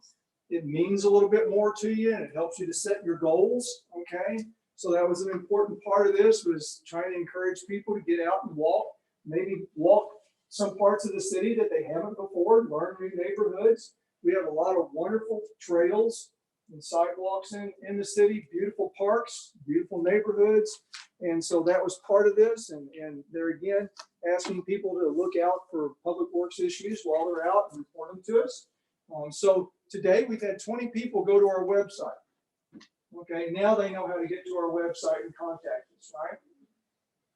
it means a little bit more to you and it helps you to set your goals, okay? So that was an important part of this, was trying to encourage people to get out and walk, maybe walk some parts of the city that they haven't before, learn new neighborhoods. We have a lot of wonderful trails and sidewalks in the city, beautiful parks, beautiful neighborhoods. And so that was part of this. And there again, asking people to look out for public works issues while they're out and report them to us. So today we've had 20 people go to our website. Okay, now they know how to get to our website and contact us, right?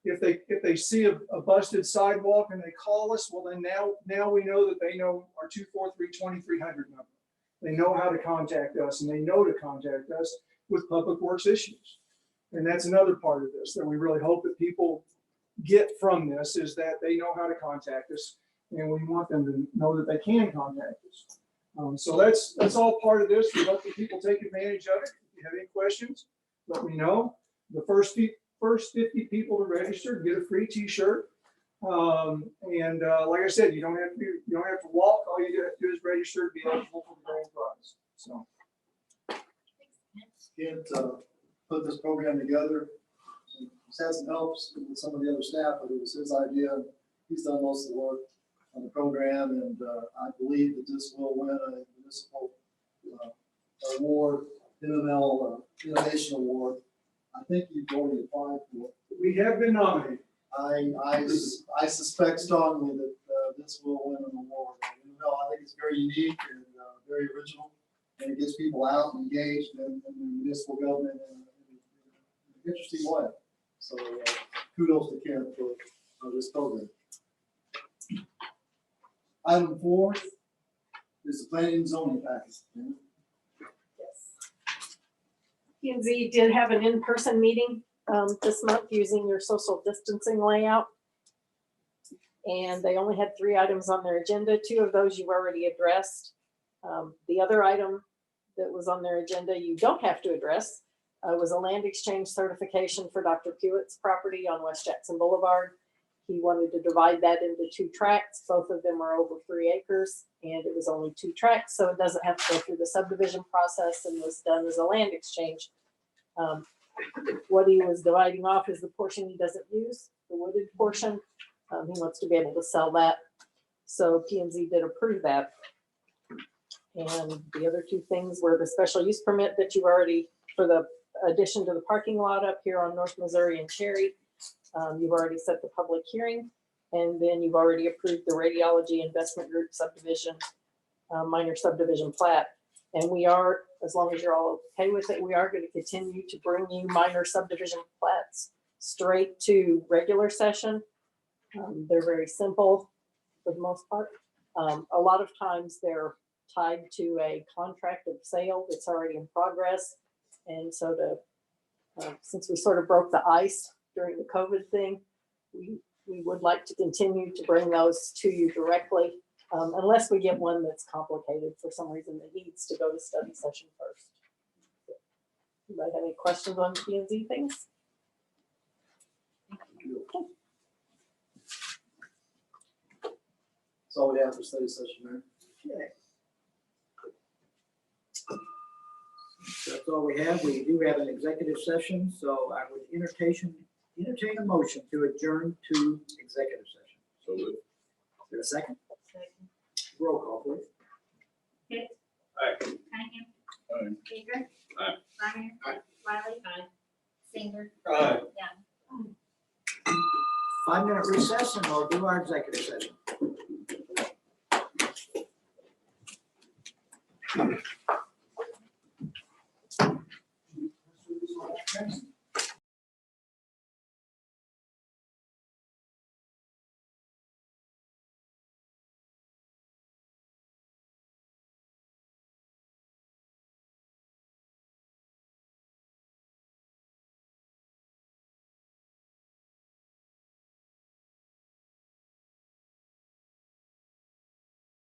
If they see a busted sidewalk and they call us, well then now we know that they know our 243-2300 number. They know how to contact us, and they know to contact us with public works issues. And that's another part of this that we really hope that people get from this, is that they know how to contact us, and we want them to know that they can contact us. So that's all part of this. We hope that people take advantage of it. If you have any questions, let me know. The first 50 people to register get a free T-shirt. Like I said, you don't have to walk. All you have to do is register to be eligible for the grand prize. So, Kent put this program together. He's had some help with some of the other staff, but it was his idea. He's done most of the work on the program, and I believe that this will win a municipal award, MML Innovation Award. I think you've already applied for it. we have been nominated. I suspect strongly that this will win an award. I think it's very unique and very original, and it gets people out and engaged in municipal government in an interesting way. So kudos to Kent for this program. Item 4 is the planning and zoning package. P&Z did have an in-person meeting this month using your social distancing layout. And they only had 3 items on their agenda. 2 of those you've already addressed. The other item that was on their agenda you don't have to address was a land exchange certification for Dr. Pewett's property on West Jackson Boulevard. He wanted to divide that into 2 tracts. Both of them are over 3 acres, and it was only 2 tracts, so it doesn't have to go through the subdivision process and was done as a land exchange. What he was dividing off is the portion he doesn't use, the wooded portion. He wants to be able to sell that. So P&Z did approve that. And the other 2 things were the special use permit that you already, for the addition to the parking lot up here on North Missouri and Cherry. You've already set the public hearing, and then you've already approved the radiology investment group subdivision, minor subdivision plat. And we are, as long as you're all okay with it, we are going to continue to bring you minor subdivision plats straight to regular session. They're very simple for the most part. A lot of times they're tied to a contract of sale that's already in progress. And so since we sort of broke the ice during the COVID thing, we would like to continue to bring those to you directly, unless we get one that's complicated for some reason that needs to go to study session first. Anybody have any questions on P&Z things? That's all we have for study session, Mayor. Okay. That's all we have. We do have an executive session, so I would entertain a motion to adjourn to executive session. So moved. Is there a second? Second. Roll call, please. Hicks. Aye. Cunningham. Aye. Baker. Aye. Steiner. Aye. Wiley. Singer. Aye. Young. 5-minute recess and we'll do our executive session.